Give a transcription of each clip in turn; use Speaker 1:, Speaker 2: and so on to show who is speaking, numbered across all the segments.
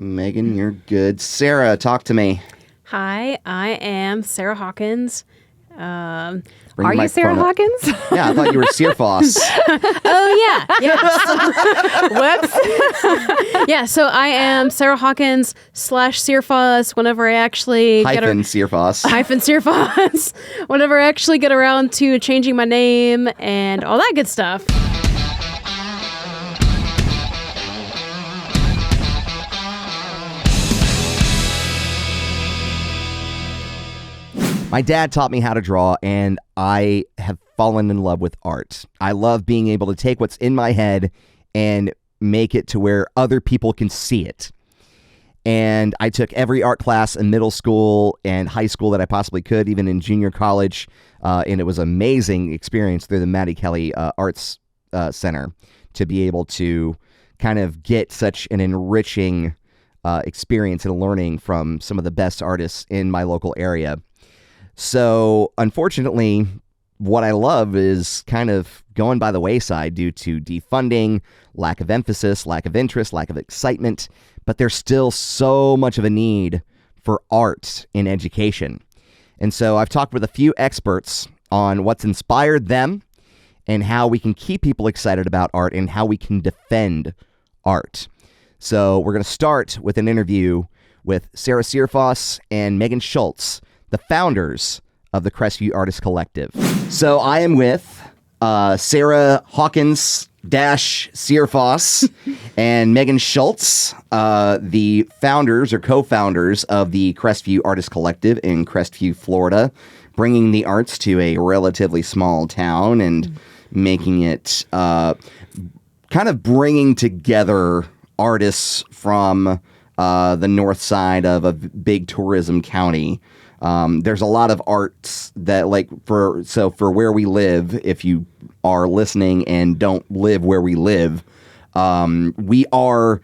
Speaker 1: Megan, you're good. Sarah, talk to me.
Speaker 2: Hi, I am Sarah Hawkins.
Speaker 3: Are you Sarah Hawkins?
Speaker 1: Yeah, I thought you were Searfoss.
Speaker 2: Oh, yeah. Whoops. Yeah, so I am Sarah Hawkins / Searfoss whenever I actually
Speaker 1: Searfoss.
Speaker 2: Searfoss. Whenever I actually get around to changing my name and all that good stuff.
Speaker 1: My dad taught me how to draw, and I have fallen in love with art. I love being able to take what's in my head and make it to where other people can see it. And I took every art class in middle school and high school that I possibly could, even in junior college, and it was an amazing experience through the Mattie Kelly Arts Center to be able to kind of get such an enriching experience and learning from some of the best artists in my local area. So, unfortunately, what I love is kind of going by the wayside due to defunding, lack of emphasis, lack of interest, lack of excitement, but there's still so much of a need for art in education. And so I've talked with a few experts on what's inspired them and how we can keep people excited about art and how we can defend art. So we're going to start with an interview with Sarah Searfoss and Meghan Schultz, the founders of the Crestview Artists Collective. So I am with Sarah Hawkins - Searfoss and Meghan Schultz, the founders or co-founders of the Crestview Artists Collective in Crestview, Florida, bringing the arts to a relatively small town and making it kind of bringing together artists from the north side of a big tourism county. There's a lot of arts that for where we live, if you are listening and don't live where we live, we are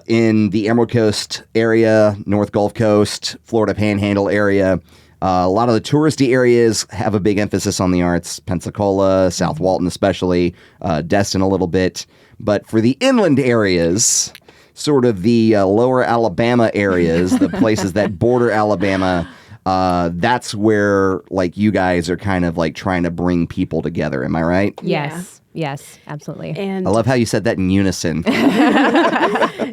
Speaker 1: in the Emerald Coast area, North Gulf Coast, Florida Panhandle area. A lot of the touristy areas have a big emphasis on the arts, Pensacola, South Walton especially, Destin a little bit. But for the inland areas, sort of the lower Alabama areas, the places that border Alabama, that's where like you guys are kind of like trying to bring people together. Am I right?
Speaker 3: Yes. Yes, absolutely.
Speaker 2: And
Speaker 1: I love how you said that in unison.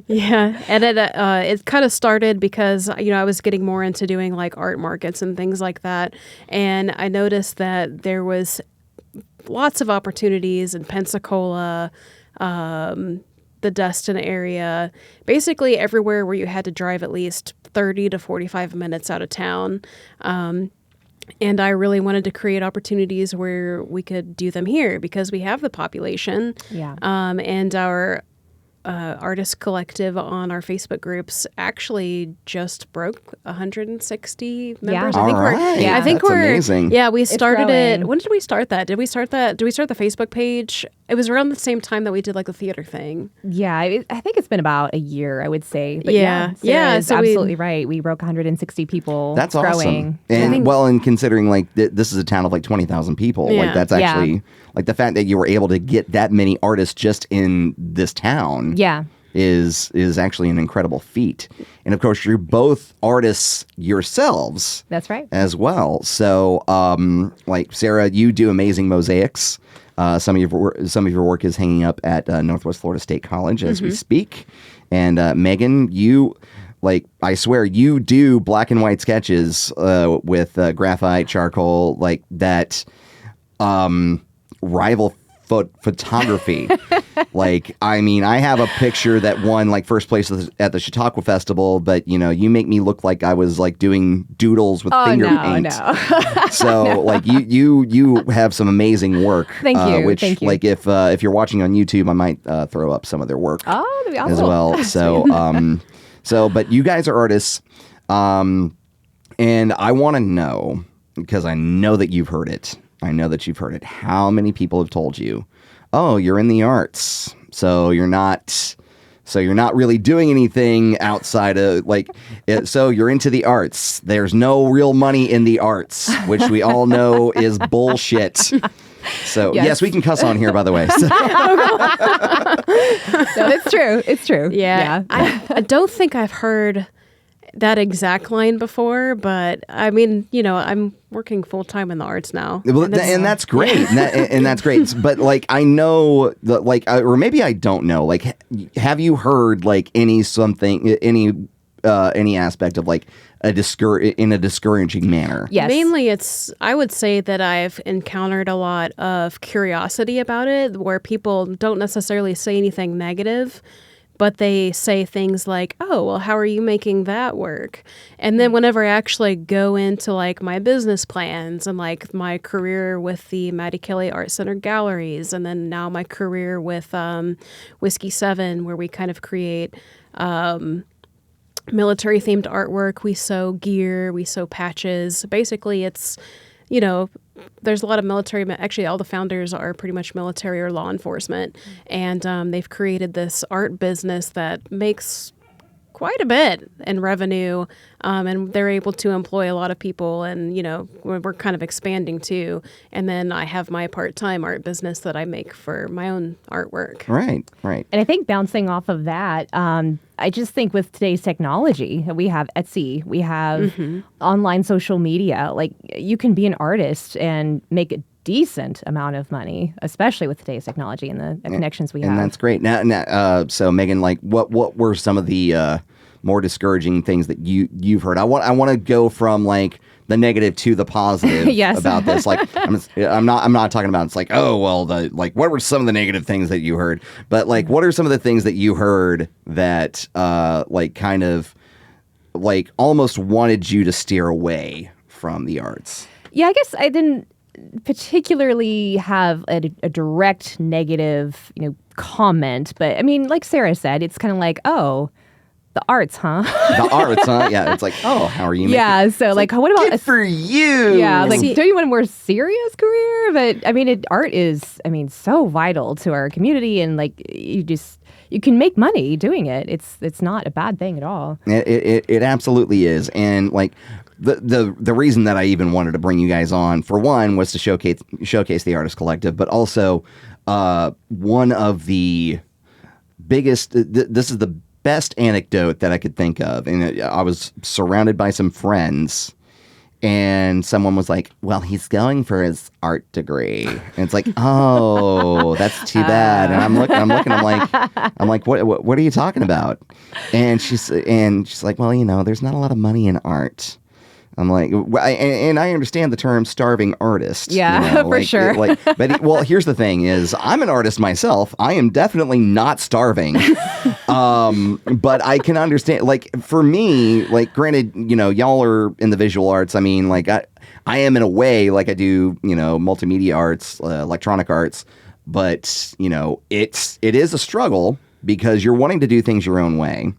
Speaker 2: Yeah, and it kind of started because I was getting more into doing like art markets and things like that, and I noticed that there was lots of opportunities in Pensacola, the Destin area, basically everywhere where you had to drive at least 30 to 45 minutes out of town. And I really wanted to create opportunities where we could do them here because we have the population.
Speaker 3: Yeah.
Speaker 2: And our artist collective on our Facebook groups actually just broke 160 members.
Speaker 3: Yeah.
Speaker 2: I think
Speaker 1: That's amazing.
Speaker 2: Yeah, we started it.
Speaker 3: growing.
Speaker 2: When did we start that? Did we start the Facebook page? It was around the same time that we did like the theater thing.
Speaker 3: Yeah, I think it's been about a year, I would say. But
Speaker 2: Yeah.
Speaker 3: Sarah is
Speaker 2: So
Speaker 3: absolutely right. We broke 160 people.
Speaker 1: That's
Speaker 3: It's
Speaker 1: awesome.
Speaker 3: growing.
Speaker 1: And considering like this is a town of like 20,000 people,
Speaker 2: Yeah.
Speaker 1: like that's actually like the fact that you were able to get that many artists just in this town.
Speaker 3: Yeah.
Speaker 1: Is actually an incredible feat. And of course, you're both artists yourselves.
Speaker 3: That's right.
Speaker 1: As well. So, like Sarah, you do amazing mosaics. Some of your work is hanging up at Northwest Florida State College as we speak. And Megan, you, like, I swear, you do black and white sketches with graphite, charcoal, like that rival photography. Like, I mean, I have a picture that won like first place at the Chautauqua Festival, but you make me look like I was like doing doodles with finger paint.
Speaker 3: No.
Speaker 1: So like you have some amazing work.
Speaker 3: Thank you.
Speaker 1: Which
Speaker 3: Thank you.
Speaker 1: like if you're watching on YouTube, I might throw up some of their work
Speaker 3: Oh, that'd be awesome.
Speaker 1: as well. So but you guys are artists, and I want to know, because I know that you've heard it. How many people have told you, oh, you're in the arts, so you're not really doing anything outside of like it, so you're into the arts. There's no real money in the arts, which we all know is bullshit. So yes, we can cuss on here, by the way. So.
Speaker 3: No, it's true. It's true.
Speaker 2: Yeah. I don't think I've heard that exact line before, but I mean, I'm working full time in the arts now,
Speaker 1: and that's great, and that's great. But like, I know that, like, or maybe I don't know. Like, have you heard like any aspect of like in a discouraging manner?
Speaker 3: Yes.
Speaker 2: Mainly, I would say that I've encountered a lot of curiosity about it, where people don't necessarily say anything negative, but they say things like, oh, well, how are you making that work? And then whenever I actually go into like my business plans and like my career with the Mattie Kelly Arts Center galleries, and then now my career with Whiskey 7, where we kind of create military themed artwork. We sew gear, we sew patches. Basically, it's, there's a lot of military. Actually, all the founders are pretty much military or law enforcement. And they've created this art business that makes quite a bit in revenue. And they're able to employ a lot of people. And, we're kind of expanding too. And then I have my part-time art business that I make for my own artwork.
Speaker 1: Right.
Speaker 3: And I think bouncing off of that, I just think with today's technology, we have Etsy, we have online social media. Like, you can be an artist and make a decent amount of money, especially with today's technology and the connections we have.
Speaker 1: And that's great. Now, so Meghan, like, what were some of the more discouraging things that you've heard? I want to go from like the negative to the positive
Speaker 3: yes.
Speaker 1: about this. Like, I'm not talking about, it's like, oh, well, what were some of the negative things that you heard? But like, what are some of the things that you heard that like kind of like almost wanted you to steer away from the arts?
Speaker 3: Yeah, I guess I didn't particularly have a direct negative, comment, but I mean, like Sarah said, it's kind of like, oh, the arts, huh?
Speaker 1: The arts, huh? Yeah, it's like, oh, how are you making
Speaker 3: Yeah, so like, what about...
Speaker 1: Good for you!
Speaker 3: Yeah, like, don't you want a more serious career? But, I mean, art is, so vital to our community, and, like, you can make money doing it. It's not a bad thing at all.
Speaker 1: It absolutely is. And, like, the reason that I even wanted to bring you guys on, for one, was to showcase the Artists Collective, but also one of the biggest... this is the best anecdote that I could think of. And I was surrounded by some friends, and someone was like, well, he's going for his art degree. And it's like, oh, that's too bad. And I'm looking, I'm like, what are you talking about? And she's like, well, there's not a lot of money in art. I'm like, and I understand the term starving artist.
Speaker 3: Yeah, for sure.
Speaker 1: But here's the thing is, I'm an artist myself. I am definitely not starving. But I can understand, like, for me, like, granted, y'all are in the visual arts. I mean, like, I am in a way, like, I do, multimedia arts, electronic arts, but, it is a struggle because you're wanting to do things your own way.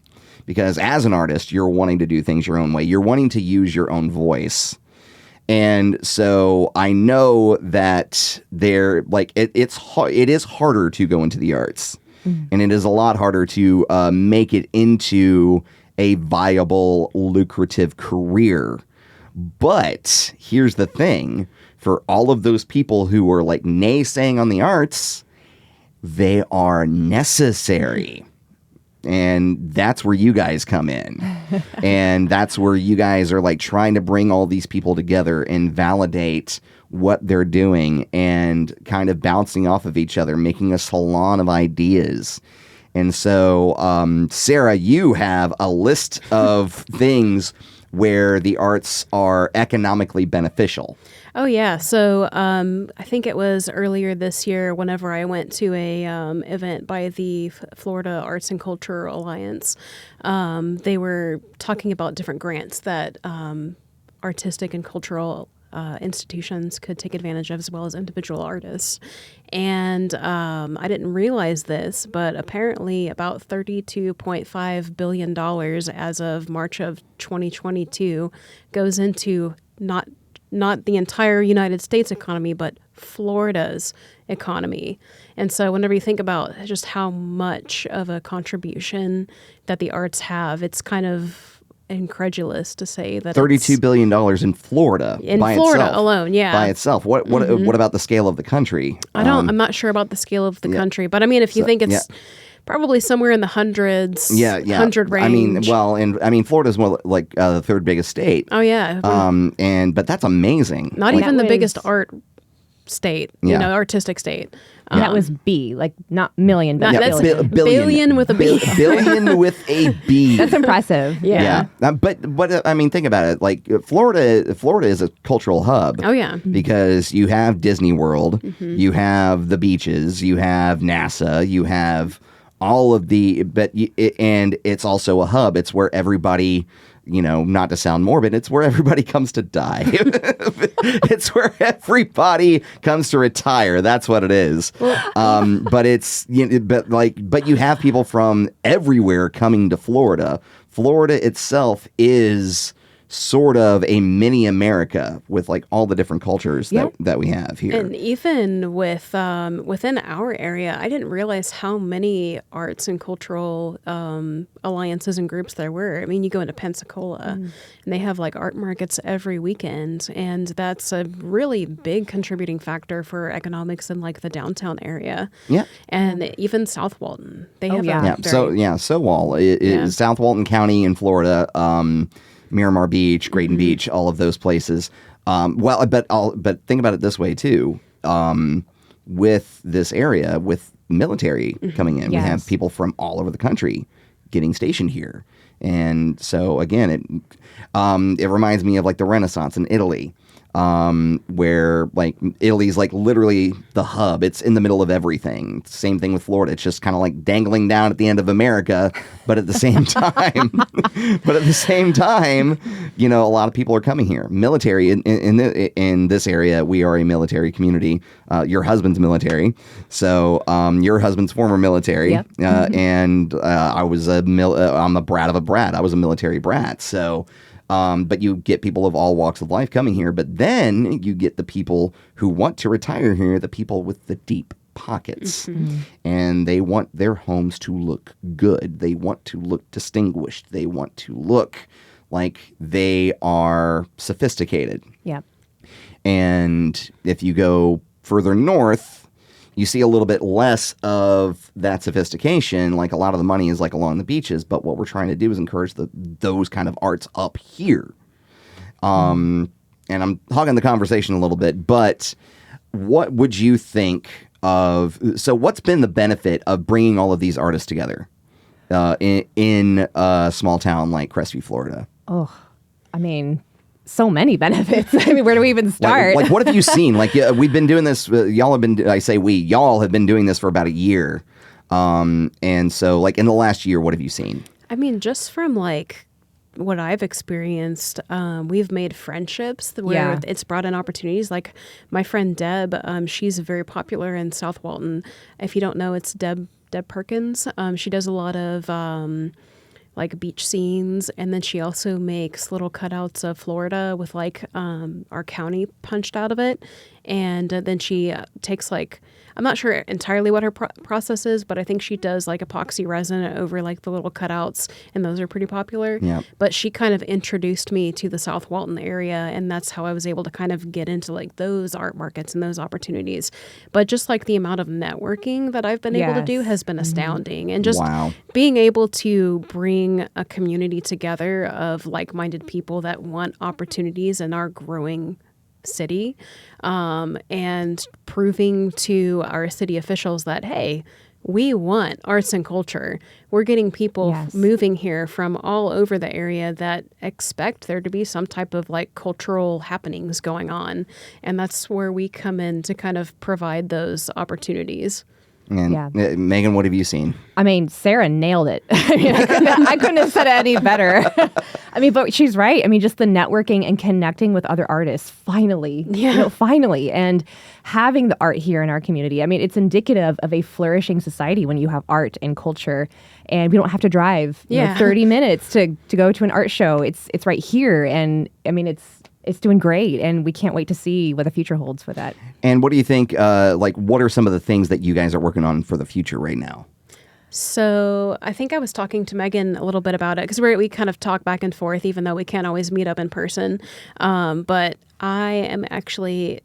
Speaker 1: Because as an artist, you're wanting to do things your own way. You're wanting to use your own voice. And so I know that it is harder to go into the arts. Mm. And it is a lot harder to make it into a viable, lucrative career. But here's the thing. For all of those people who are like naysaying on the arts, they are necessary. And that's where you guys come in. And that's where you guys are like trying to bring all these people together and validate what they're doing and kind of bouncing off of each other, making a salon of ideas. And so, Sarah, you have a list of things where the arts are economically beneficial.
Speaker 2: Oh, yeah. So I think it was earlier this year whenever I went to a event by the Florida Arts and Culture Alliance. They were talking about different grants that artistic and cultural institutions could take advantage of, as well as individual artists. And I didn't realize this, but apparently about $32.5 billion as of March of 2022 goes into not the entire United States economy, but Florida's economy. And so whenever you think about just how much of a contribution that the arts have, it's kind of incredulous to say that
Speaker 1: $32 billion in Florida by itself.
Speaker 2: Alone, yeah.
Speaker 1: By itself. What about the scale of the country?
Speaker 2: I'm not sure about the scale of the country, but I mean, if you think it's probably somewhere in the hundreds, 100 range.
Speaker 1: Florida's more like the third biggest state.
Speaker 2: Oh yeah.
Speaker 1: But that's amazing.
Speaker 2: Not even the biggest art state, artistic state.
Speaker 3: And that was B, like not million, but billion.
Speaker 2: Billion with a B.
Speaker 1: Billion with a B.
Speaker 3: That's impressive.
Speaker 2: Yeah.
Speaker 1: But I mean, think about it. Like Florida is a cultural hub.
Speaker 2: Oh yeah.
Speaker 1: Because you have Disney World, you have the beaches, you have NASA, you have all of and it's also a hub. It's where everybody, not to sound morbid, it's where everybody comes to die. It's where everybody comes to retire. That's what it is. But it's, but you have people from everywhere coming to Florida. Florida itself is sort of a mini America with like all the different cultures that we have here.
Speaker 2: And even with within our area, I didn't realize how many arts and cultural alliances and groups there were. I mean, you go into Pensacola and they have like art markets every weekend, and that's a really big contributing factor for economics in like the downtown area.
Speaker 1: Yeah.
Speaker 2: And even South Walton. They have
Speaker 1: SoWal is South Walton County in Florida. Miramar Beach, Grayton Beach, all of those places. But think about it this way too. With this area, with military coming in, we have people from all over the country getting stationed here, and so again, it reminds me of like the Renaissance in Italy. Where like Italy's like literally the hub. It's in the middle of everything. Same thing with Florida. It's just kind of like dangling down at the end of America, but at the same time, a lot of people are coming here. Military in this area, we are a military community. Your husband's military, so your husband's former military, and I'm the brat of a brat. I was a military brat, so. But you get people of all walks of life coming here, but then you get the people who want to retire here, the people with the deep pockets, and they want their homes to look good. They want to look distinguished. They want to look like they are sophisticated.
Speaker 3: Yeah.
Speaker 1: And if you go further north, you see a little bit less of that sophistication. Like a lot of the money is like along the beaches, but what we're trying to do is encourage those kind of arts up here. And I'm hogging the conversation a little bit, but what would you think of? So what's been the benefit of bringing all of these artists together in a small town like Crestview, Florida?
Speaker 3: Oh, I mean, so many benefits. I mean, where do we even start?
Speaker 1: Like what have you seen? Like we've been doing this. Y'all have been doing this for about a year. And so like in the last year, what have you seen?
Speaker 2: I mean, just from like what I've experienced, we've made friendships where it's brought in opportunities. Like my friend Deb, she's very popular in South Walton. If you don't know, it's Deb Perkins. She does a lot of like beach scenes, and then she also makes little cutouts of Florida with like our county punched out of it, and then she takes like, I'm not sure entirely what her process is, but I think she does like epoxy resin over like the little cutouts, and those are pretty popular.
Speaker 1: Yeah.
Speaker 2: But she kind of introduced me to the South Walton area, and that's how I was able to kind of get into like those art markets and those opportunities. But just like the amount of networking that I've been able to do has been astounding, and just being able to bring a community together of like-minded people that want opportunities in our growing city, and proving to our city officials that, hey, we want arts and culture. We're getting people moving here from all over the area that expect there to be some type of like cultural happenings going on. And that's where we come in to kind of provide those opportunities.
Speaker 1: And Megan, what have you seen?
Speaker 3: I mean, Sarah nailed it. I couldn't have said it any better. I mean, but she's right. I mean, just the networking and connecting with other artists, finally, finally, and having the art here in our community. I mean, it's indicative of a flourishing society when you have art and culture, and we don't have to drive 30 minutes to go to an art show. It's right here, and I mean, it's doing great, and we can't wait to see what the future holds for that.
Speaker 1: And what do you think, what are some of the things that you guys are working on for the future right now?
Speaker 2: So I think I was talking to Megan a little bit about it because we kind of talk back and forth, even though we can't always meet up in person. But I am actually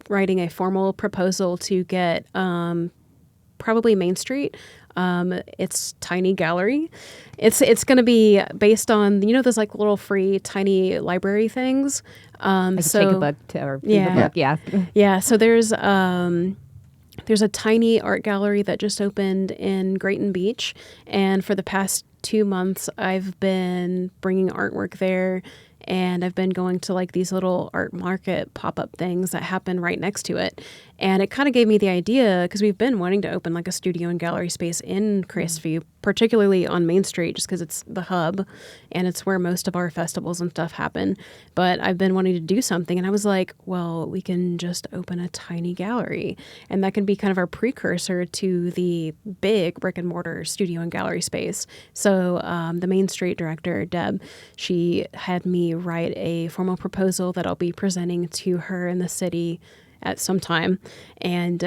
Speaker 2: writing a formal proposal to get probably Main Street. It's tiny gallery. It's going to be based on, those like little free tiny library things.
Speaker 3: Like
Speaker 2: so
Speaker 3: take a book or read a book. Yeah.
Speaker 2: yeah. So there's a tiny art gallery that just opened in Grayton Beach, and for the past 2 months, I've been bringing artwork there. And I've been going to like these little art market pop-up things that happen right next to it. And it kind of gave me the idea, because we've been wanting to open like a studio and gallery space in Crestview, particularly on Main Street, just because it's the hub and it's where most of our festivals and stuff happen. But I've been wanting to do something, and I was like, well, we can just open a tiny gallery. And that can be kind of our precursor to the big brick and mortar studio and gallery space. So the Main Street director, Deb, she had me write a formal proposal that I'll be presenting to her in the city at some time. And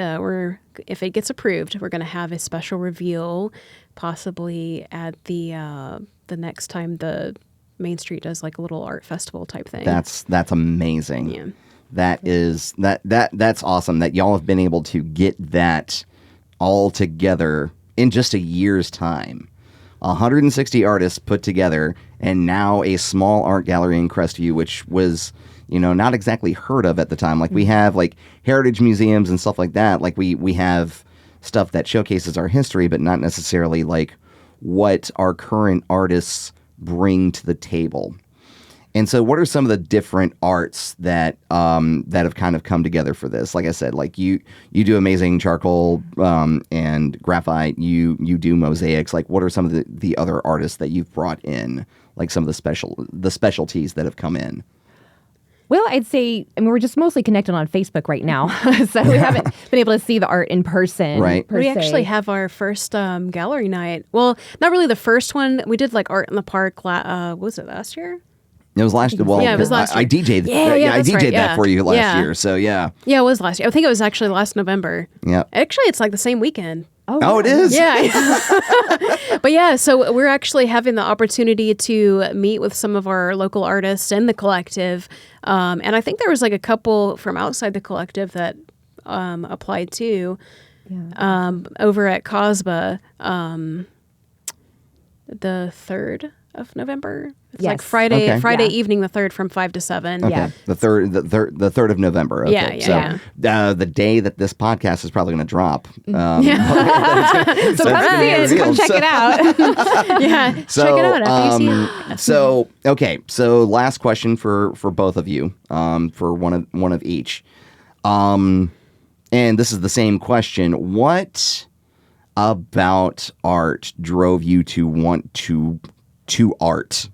Speaker 2: if it gets approved, we're going to have a special reveal, possibly at the next time the Main Street does like a little art festival type thing.
Speaker 1: That's amazing.
Speaker 2: Yeah.
Speaker 1: That's awesome that y'all have been able to get that all together in just a year's time. 160 artists put together, and now a small art gallery in Crestview, which was, not exactly heard of at the time. Like, we have like heritage museums and stuff like that. Like we have stuff that showcases our history, but not necessarily like what our current artists bring to the table. And so what are some of the different arts that have kind of come together for this? Like I said, like you do amazing charcoal and graphite. You do mosaics. Like, what are some of the other artists that you've brought in? Like some of the specialties that have come in?
Speaker 3: Well, I'd say, we're just mostly connected on Facebook right now, so we haven't been able to see the art in person.
Speaker 1: Right.
Speaker 2: We actually have our first gallery night. Well, not really the first one. We did like art in the park. Was it last year?
Speaker 1: It was last year. Well,
Speaker 2: yeah, it was last year.
Speaker 1: I DJ'd.
Speaker 2: I
Speaker 1: DJ'd
Speaker 2: right,
Speaker 1: that for you last year. So yeah.
Speaker 2: Yeah, it was last year. I think it was actually last November.
Speaker 1: Yeah.
Speaker 2: Actually, it's like the same weekend.
Speaker 1: Oh, it is?
Speaker 2: Yeah. But yeah, so we're actually having the opportunity to meet with some of our local artists in the collective. And I think there was like a couple from outside the collective that applied too. Yeah. Over at COSBA, the 3rd of November. It's like Friday evening, the 3rd from 5 to 7.
Speaker 1: Okay.
Speaker 3: Yeah.
Speaker 1: The 3rd of November. Okay. The day that this podcast is probably going to drop.
Speaker 3: So come see it. Come check it out.
Speaker 2: Check it out after you see it.
Speaker 1: So last question for both of you, for one of each. And this is the same question. What about art drove you to want to art?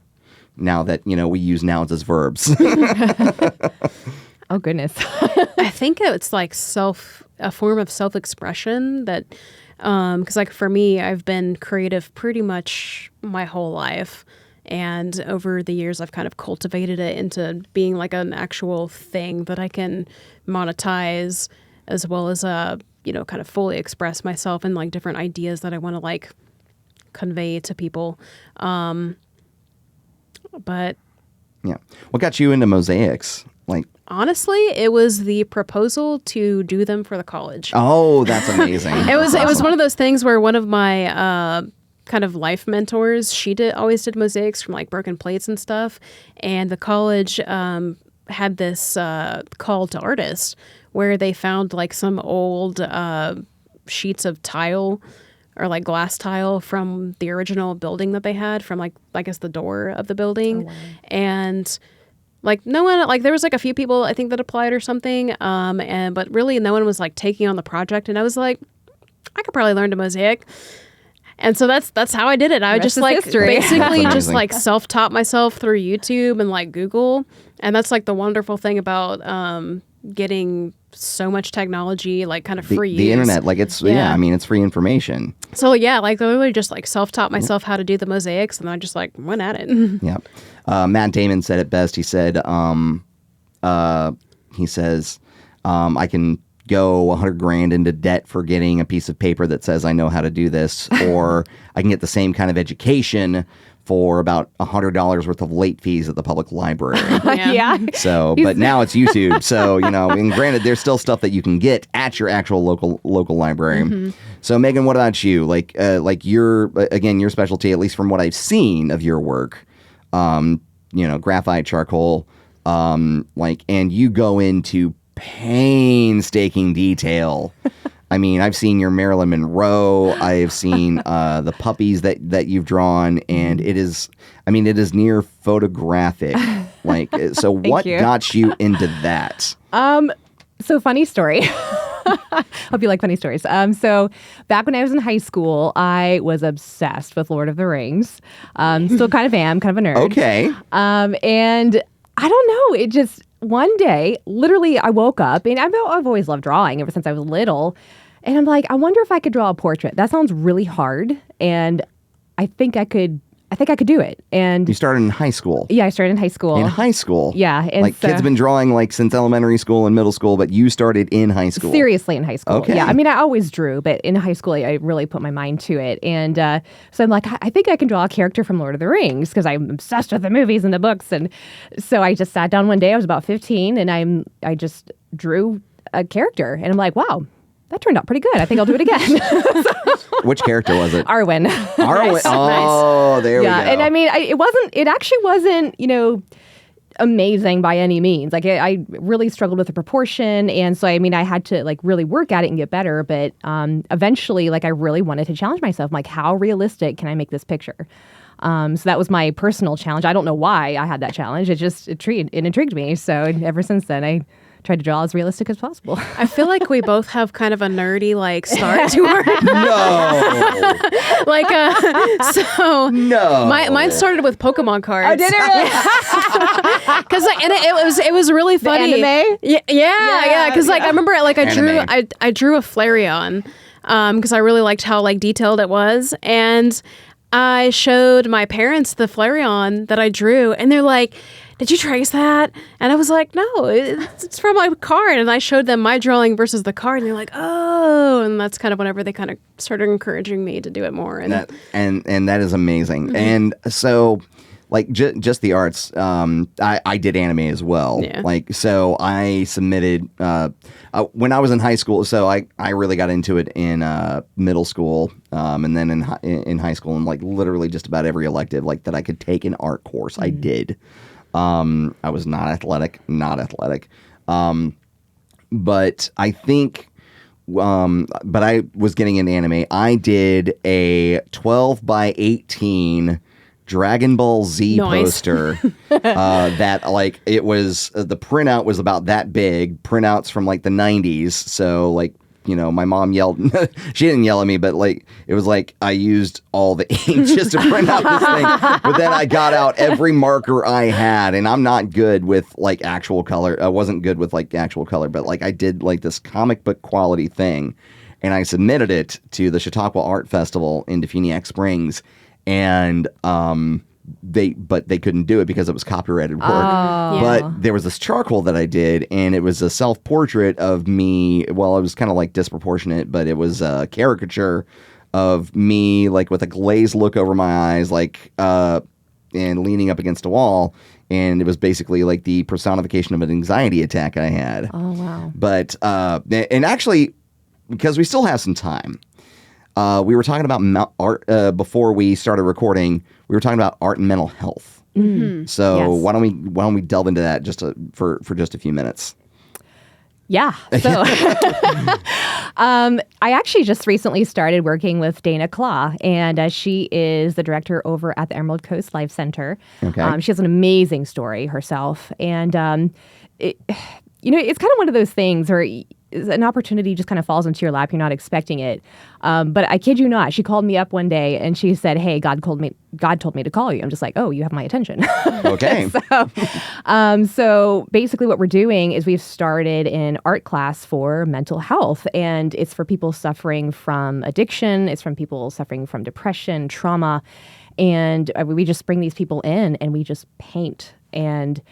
Speaker 1: Now that, we use nouns as verbs.
Speaker 3: Oh, goodness.
Speaker 2: I think it's like a form of self-expression that, because like for me, I've been creative pretty much my whole life. And over the years, I've kind of cultivated it into being like an actual thing that I can monetize, as well as, kind of fully express myself and like different ideas that I want to like convey to people. But
Speaker 1: yeah, what got you into mosaics? Like,
Speaker 2: honestly, it was the proposal to do them for the college.
Speaker 1: Oh, that's amazing.
Speaker 2: It was one of those things where one of my kind of life mentors, she always did mosaics from like broken plates and stuff, and the college had this call to artists where they found like some old sheets of tile, or like glass tile from the original building that they had, from like, I guess, the door of the building. Oh, wow. And like no one, like there was like a few people I think that applied or something. But really no one was like taking on the project. And I was like, I could probably learn to mosaic. And so that's how I did it. I just like basically just like self-taught myself through YouTube and like Google. And that's like the wonderful thing about getting so much technology, like kind of free
Speaker 1: the
Speaker 2: use.
Speaker 1: internet, like it's it's free information.
Speaker 2: So like literally just like self-taught myself how to do the mosaics, and I just like went at it.
Speaker 1: Yeah. Matt Damon said it best. He said, I can go $100,000 into debt for getting a piece of paper that says I know how to do this, or I can get the same kind of education for about $100 worth of late fees at the public library.
Speaker 3: Yeah.
Speaker 1: So, but now it's YouTube. So, and granted, there's still stuff that you can get at your actual local library. So, Meghan, what about you? Like your specialty, at least from what I've seen of your work, graphite, charcoal, and you go into painstaking detail. I mean, I've seen your Marilyn Monroe. I've seen the puppies that you've drawn, and it is near photographic. So what got you into that?
Speaker 3: So funny story. Hope you like funny stories. So back when I was in high school, I was obsessed with Lord of the Rings. Still kind of am, kind of a nerd.
Speaker 1: Okay.
Speaker 3: And I don't know, it just, one day, literally, I woke up, and I've always loved drawing ever since I was little. And I'm like, I wonder if I could draw a portrait. That sounds really hard, and I think I could do it. And
Speaker 1: you started in high school.
Speaker 3: Yeah, I started in high school.
Speaker 1: In high school.
Speaker 3: Yeah, and
Speaker 1: kids have been drawing since elementary school and middle school, but you started in high school.
Speaker 3: Seriously, in high school.
Speaker 1: Okay.
Speaker 3: Yeah, I mean, I always drew, but in high school, I really put my mind to it. And so I'm like, I think I can draw a character from Lord of the Rings because I'm obsessed with the movies and the books. And so I just sat down one day. I was about 15, and I just drew a character, and I'm like, wow. That turned out pretty good. I think I'll do it again.
Speaker 1: Which character was it?
Speaker 3: Arwen.
Speaker 1: Arwen.
Speaker 2: Nice.
Speaker 1: Oh, there we go.
Speaker 3: And I mean, it actually wasn't, amazing by any means. I really struggled with the proportion. And so, I mean, I had to really work at it and get better. But eventually, I really wanted to challenge myself. I'm like, how realistic can I make this picture? So that was my personal challenge. I don't know why I had that challenge. It intrigued me. So ever since then, I tried to draw as realistic as possible.
Speaker 2: I feel like we both have kind of a nerdy start to our
Speaker 1: No. No.
Speaker 2: Mine started with Pokemon cards.
Speaker 3: Oh, did it really?
Speaker 2: Because it was really funny.
Speaker 3: The anime?
Speaker 2: Yeah. Because I remember
Speaker 1: Anime.
Speaker 2: I drew a Flareon because I really liked how detailed it was, and I showed my parents the Flareon that I drew, and they're like, did you trace that? And I was like, no, it's from my card. And I showed them my drawing versus the card, and they're like, oh. And that's kind of whenever they kind of started encouraging me to do it more. And
Speaker 1: that is amazing. Mm-hmm. And so, just the arts, I did anime as well.
Speaker 2: Yeah.
Speaker 1: So I submitted when I was in high school. So I really got into it in middle school, and then in high school, and literally just about every elective that I could take an art course, I did. I was not athletic. But I think, but I was getting into anime. I did a 12 by 18 Dragon Ball Z poster that it was, the printout was about that big, printouts from the 90s. So my mom yelled, she didn't yell at me, but it was I used all the ink just to print out this thing. But then I got out every marker I had, and I'm not good with actual color. I wasn't good with actual color, but I did this comic book quality thing, and I submitted it to the Chautauqua Art Festival in Defuniak Springs, and they couldn't do it because it was copyrighted work.
Speaker 3: Oh.
Speaker 1: But there was this charcoal that I did, and it was a self-portrait of me. Well, it was kind of disproportionate, but it was a caricature of me with a glazed look over my eyes, and leaning up against a wall. And it was basically the personification of an anxiety attack I had.
Speaker 3: Oh, wow.
Speaker 1: But and actually, because we still have some time, we were talking about art before we started recording. We were talking about art and mental health.
Speaker 3: Mm-hmm.
Speaker 1: So
Speaker 3: Yes.
Speaker 1: why don't we delve into that for just a few minutes?
Speaker 3: Yeah. So I actually just recently started working with Dana Claw, and she is the director over at the Emerald Coast Life Center.
Speaker 1: Okay.
Speaker 3: She has an amazing story herself. And, it's kind of one of those things where an opportunity just kind of falls into your lap. You're not expecting it. But I kid you not, she called me up one day and she said, hey, God told me to call you. I'm just like, oh, you have my attention.
Speaker 1: Okay.
Speaker 3: So basically what we're doing is we've started an art class for mental health, and it's for people suffering from addiction. It's from people suffering from depression, trauma. And we just bring these people in and we just paint. And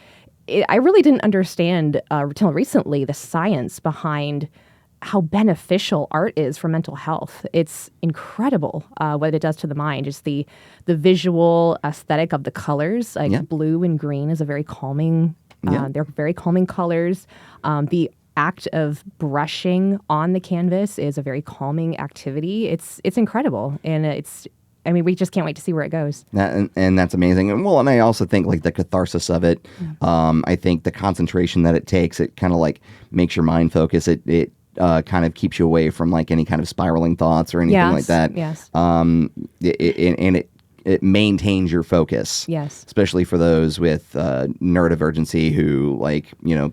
Speaker 3: I really didn't understand until recently the science behind how beneficial art is for mental health. It's incredible what it does to the mind. Just the visual aesthetic of the colors, like blue and green is a very calming, they're very calming colors. The act of brushing on the canvas is a very calming activity. It's incredible. And we just can't wait to see where it goes.
Speaker 1: And that's amazing. And I also think like the catharsis of it, I think the concentration that it takes, it kind of like makes your mind focus. It kind of keeps you away from like any kind of spiraling thoughts or anything like that.
Speaker 3: Yes.
Speaker 1: It maintains your focus.
Speaker 3: Yes.
Speaker 1: Especially for those with neurodivergency who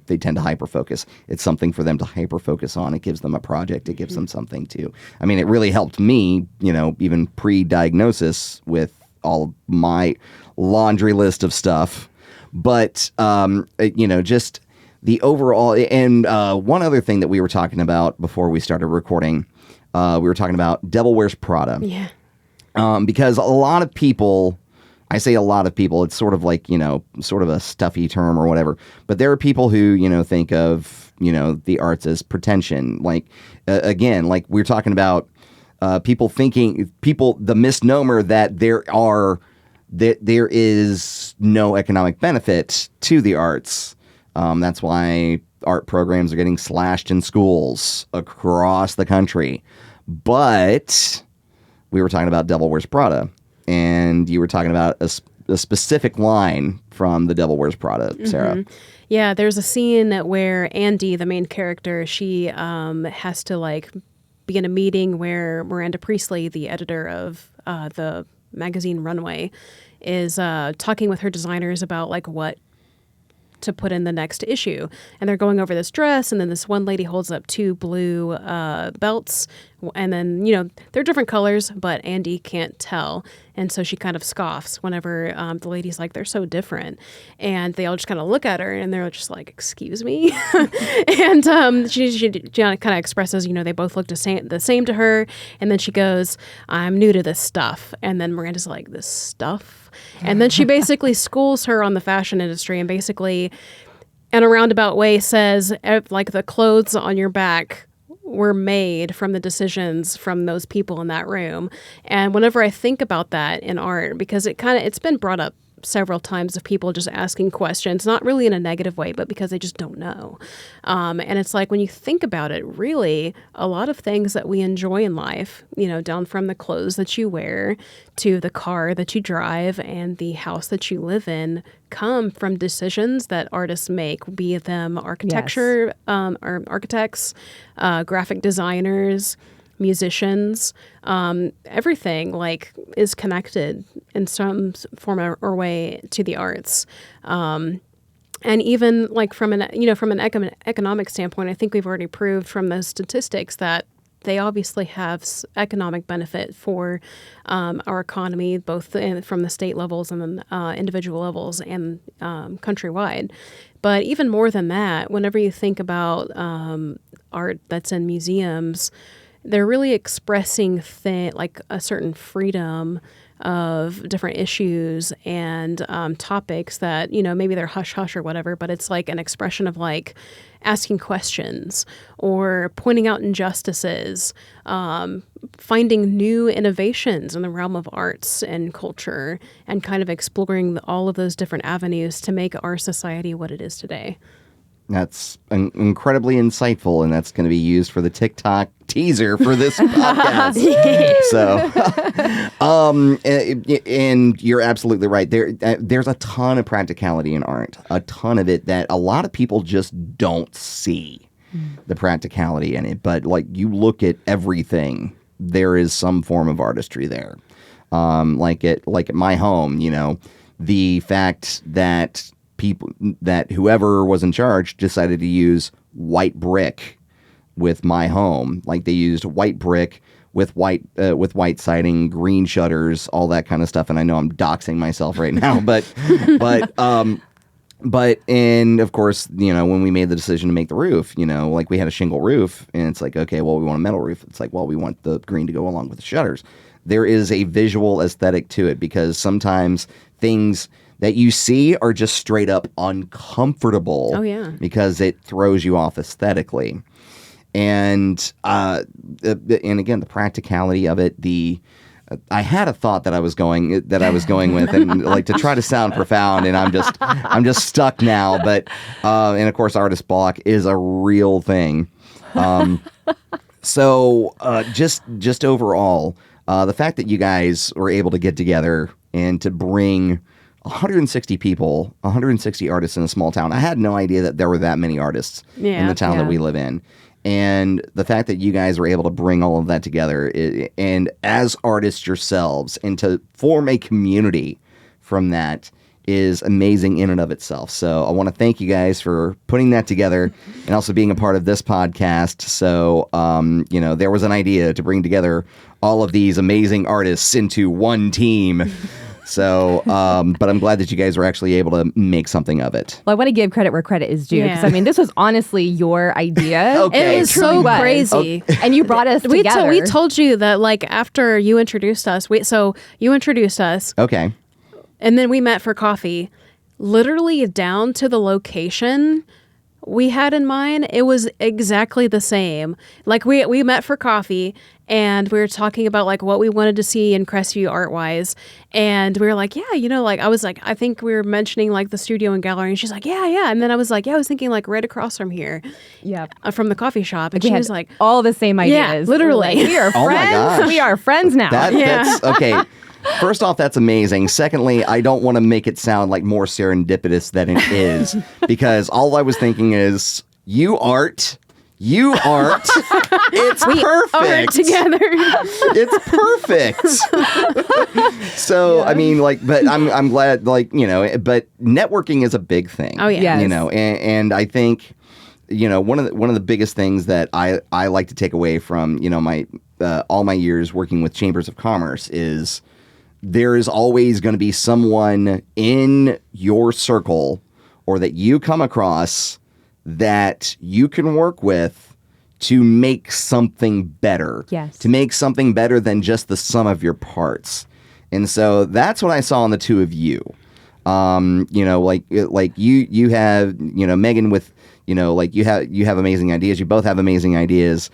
Speaker 1: they tend to hyperfocus. It's something for them to hyperfocus on. It gives them a project. It gives them something to. I mean, it really helped me, even pre-diagnosis with all of my laundry list of stuff. But, just the overall, and one other thing that we were talking about before we started recording, we were talking about Devil Wears Prada.
Speaker 2: Yeah.
Speaker 1: Because a lot of people, I say a lot of people, it's sort of like, sort of a stuffy term or whatever, but there are people who, think of, the arts as pretension. Like, again, like we're talking about the misnomer that there is no economic benefit to the arts. That's why art programs are getting slashed in schools across the country. But we were talking about Devil Wears Prada, and you were talking about a specific line from The Devil Wears Prada, Sarah.
Speaker 2: Mm-hmm. Yeah, there's a scene where Andy, the main character, she has to be in a meeting where Miranda Priestley, the editor of the magazine Runway, is talking with her designers about what to put in the next issue. And they're going over this dress, and then this one lady holds up two blue belts, and then, they're different colors, but Andy can't tell. And so she kind of scoffs whenever the lady's like, they're so different. And they all just kind of look at her, and they're just like, excuse me? And she kind of expresses, they both look the same to her. And then she goes, I'm new to this stuff. And then Miranda's like, this stuff? And then she basically schools her on the fashion industry, and basically, in a roundabout way, says, the clothes on your back were made from the decisions from those people in that room. And whenever I think about that in art, because it's been brought up several times of people just asking questions, not really in a negative way, but because they just don't know. And it's like, when you think about it, really, a lot of things that we enjoy in life, down from the clothes that you wear to the car that you drive and the house that you live in, come from decisions that artists make, be them architecture, or architects, graphic designers, musicians, everything is connected in some form or way to the arts. And even from an economic standpoint, I think we've already proved from those statistics that they obviously have economic benefit for our economy, both from the state levels and then individual levels and countrywide. But even more than that, whenever you think about art that's in museums, they're really expressing a certain freedom of different issues and topics that, maybe they're hush-hush or whatever, but it's an expression of asking questions or pointing out injustices, finding new innovations in the realm of arts and culture, and kind of exploring all of those different avenues to make our society what it is today.
Speaker 1: That's incredibly insightful, and that's going to be used for the TikTok teaser for this podcast. And you're absolutely right. There's a ton of practicality in art, a ton of it that a lot of people just don't see the practicality in it. But you look at everything, there is some form of artistry there. Like at my home, the fact that whoever was in charge decided to use white brick with my home. They used white brick with white siding, green shutters, all that kind of stuff. And I know I'm doxing myself right now, but and of course, when we made the decision to make the roof, we had a shingle roof, and it's okay, well, we want a metal roof. It's we want the green to go along with the shutters. There is a visual aesthetic to it, because sometimes things that you see are just straight up uncomfortable.
Speaker 2: Oh, yeah.
Speaker 1: Because it throws you off aesthetically. And again, the practicality of it, I had a thought that I was going with, and like to try to sound profound, and I'm just stuck now. But and of course, artist block is a real thing. So just overall, the fact that you guys were able to get together and to bring 160 people, 160 artists in a small town. I had no idea that there were that many artists in the town that we live in. And the fact that you guys were able to bring all of that together and as artists yourselves and to form a community from that is amazing in and of itself. So I want to thank you guys for putting that together and also being a part of this podcast. So, there was an idea to bring together all of these amazing artists into one team. So, but I'm glad that you guys were actually able to make something of it.
Speaker 3: Well, I want to give credit where credit is due. Because, this was honestly your idea.
Speaker 1: Okay.
Speaker 2: It was so crazy.
Speaker 3: Okay. And you brought us together.
Speaker 2: We told you that, like, after you introduced us, you introduced us.
Speaker 1: Okay.
Speaker 2: And then we met for coffee, literally down to the location we had in mind. It was exactly the same. Like we met for coffee and we were talking about like what we wanted to see in Crestview art wise. And we were like, I was like, I think we were mentioning like the studio and gallery. And she's like, yeah. And then I was like, I was thinking like right across from here.
Speaker 3: Yeah.
Speaker 2: From the coffee shop. And she was like,
Speaker 3: all the same ideas.
Speaker 2: Yeah, literally.
Speaker 3: Like, we are
Speaker 1: Oh my
Speaker 3: friends.
Speaker 1: gosh.
Speaker 3: We are friends now.
Speaker 1: That's okay. First off, that's amazing. Secondly, I don't want to make it sound like more serendipitous than it is, because all I was thinking is, you art, it's perfect.
Speaker 2: art together.
Speaker 1: It's perfect. So, but I'm glad, but networking is a big thing.
Speaker 2: Oh, yeah.
Speaker 3: Yes.
Speaker 1: And I think, one of the biggest things that I like to take away from, my all my years working with chambers of commerce is there is always going to be someone in your circle or that you come across that you can work with to make something better.
Speaker 3: Yes.
Speaker 1: To make something better than just the sum of your parts. And so that's what I saw in the two of you. Like you have, Megan with, you have amazing ideas. You both have amazing ideas.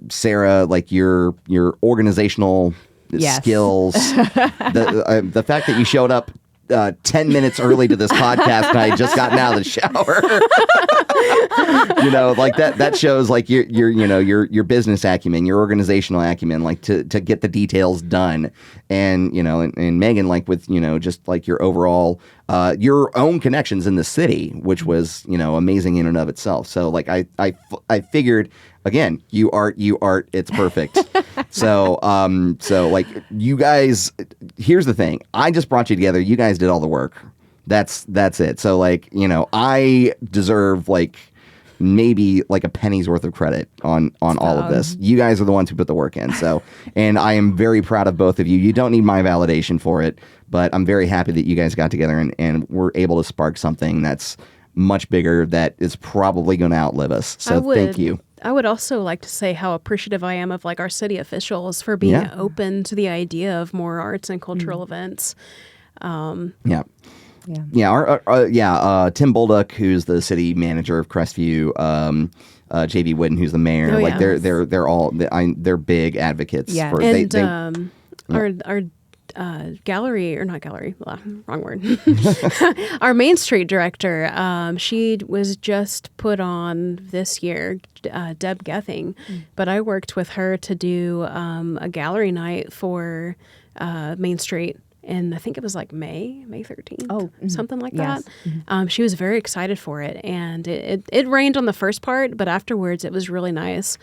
Speaker 1: Sarah, like your organizational skills. The fact that you showed up 10 minutes early to this podcast and I had just gotten out of the shower. That shows like your business acumen, your organizational acumen, like to get the details done. And and Megan, like with just like your overall your own connections in the city, which was amazing in and of itself. So like I figured, again, you art, it's perfect. So like you guys, here's the thing. I just brought you together. You guys did all the work. That's it. So like, I deserve like maybe like a penny's worth of credit on all of this. You guys are the ones who put the work in. So, and I am very proud of both of you. You don't need my validation for it, but I'm very happy that you guys got together and were able to spark something that's much bigger that is probably going to outlive us. So thank you.
Speaker 2: I would also like to say how appreciative I am of like our city officials for being open to the idea of more arts and cultural events.
Speaker 1: Tim Bolduc, who's the city manager of Crestview, JV Witten, who's the mayor. They're all they're big advocates.
Speaker 3: Yeah.
Speaker 1: For
Speaker 2: And our gallery, or not gallery, wrong word. Our Main Street director, she was just put on this year, Deb Gething, but I worked with her to do a gallery night for Main Street. And I think it was like May 13th, something like that. Mm-hmm. She was very excited for it. And it rained on the first part, but afterwards it was really nice.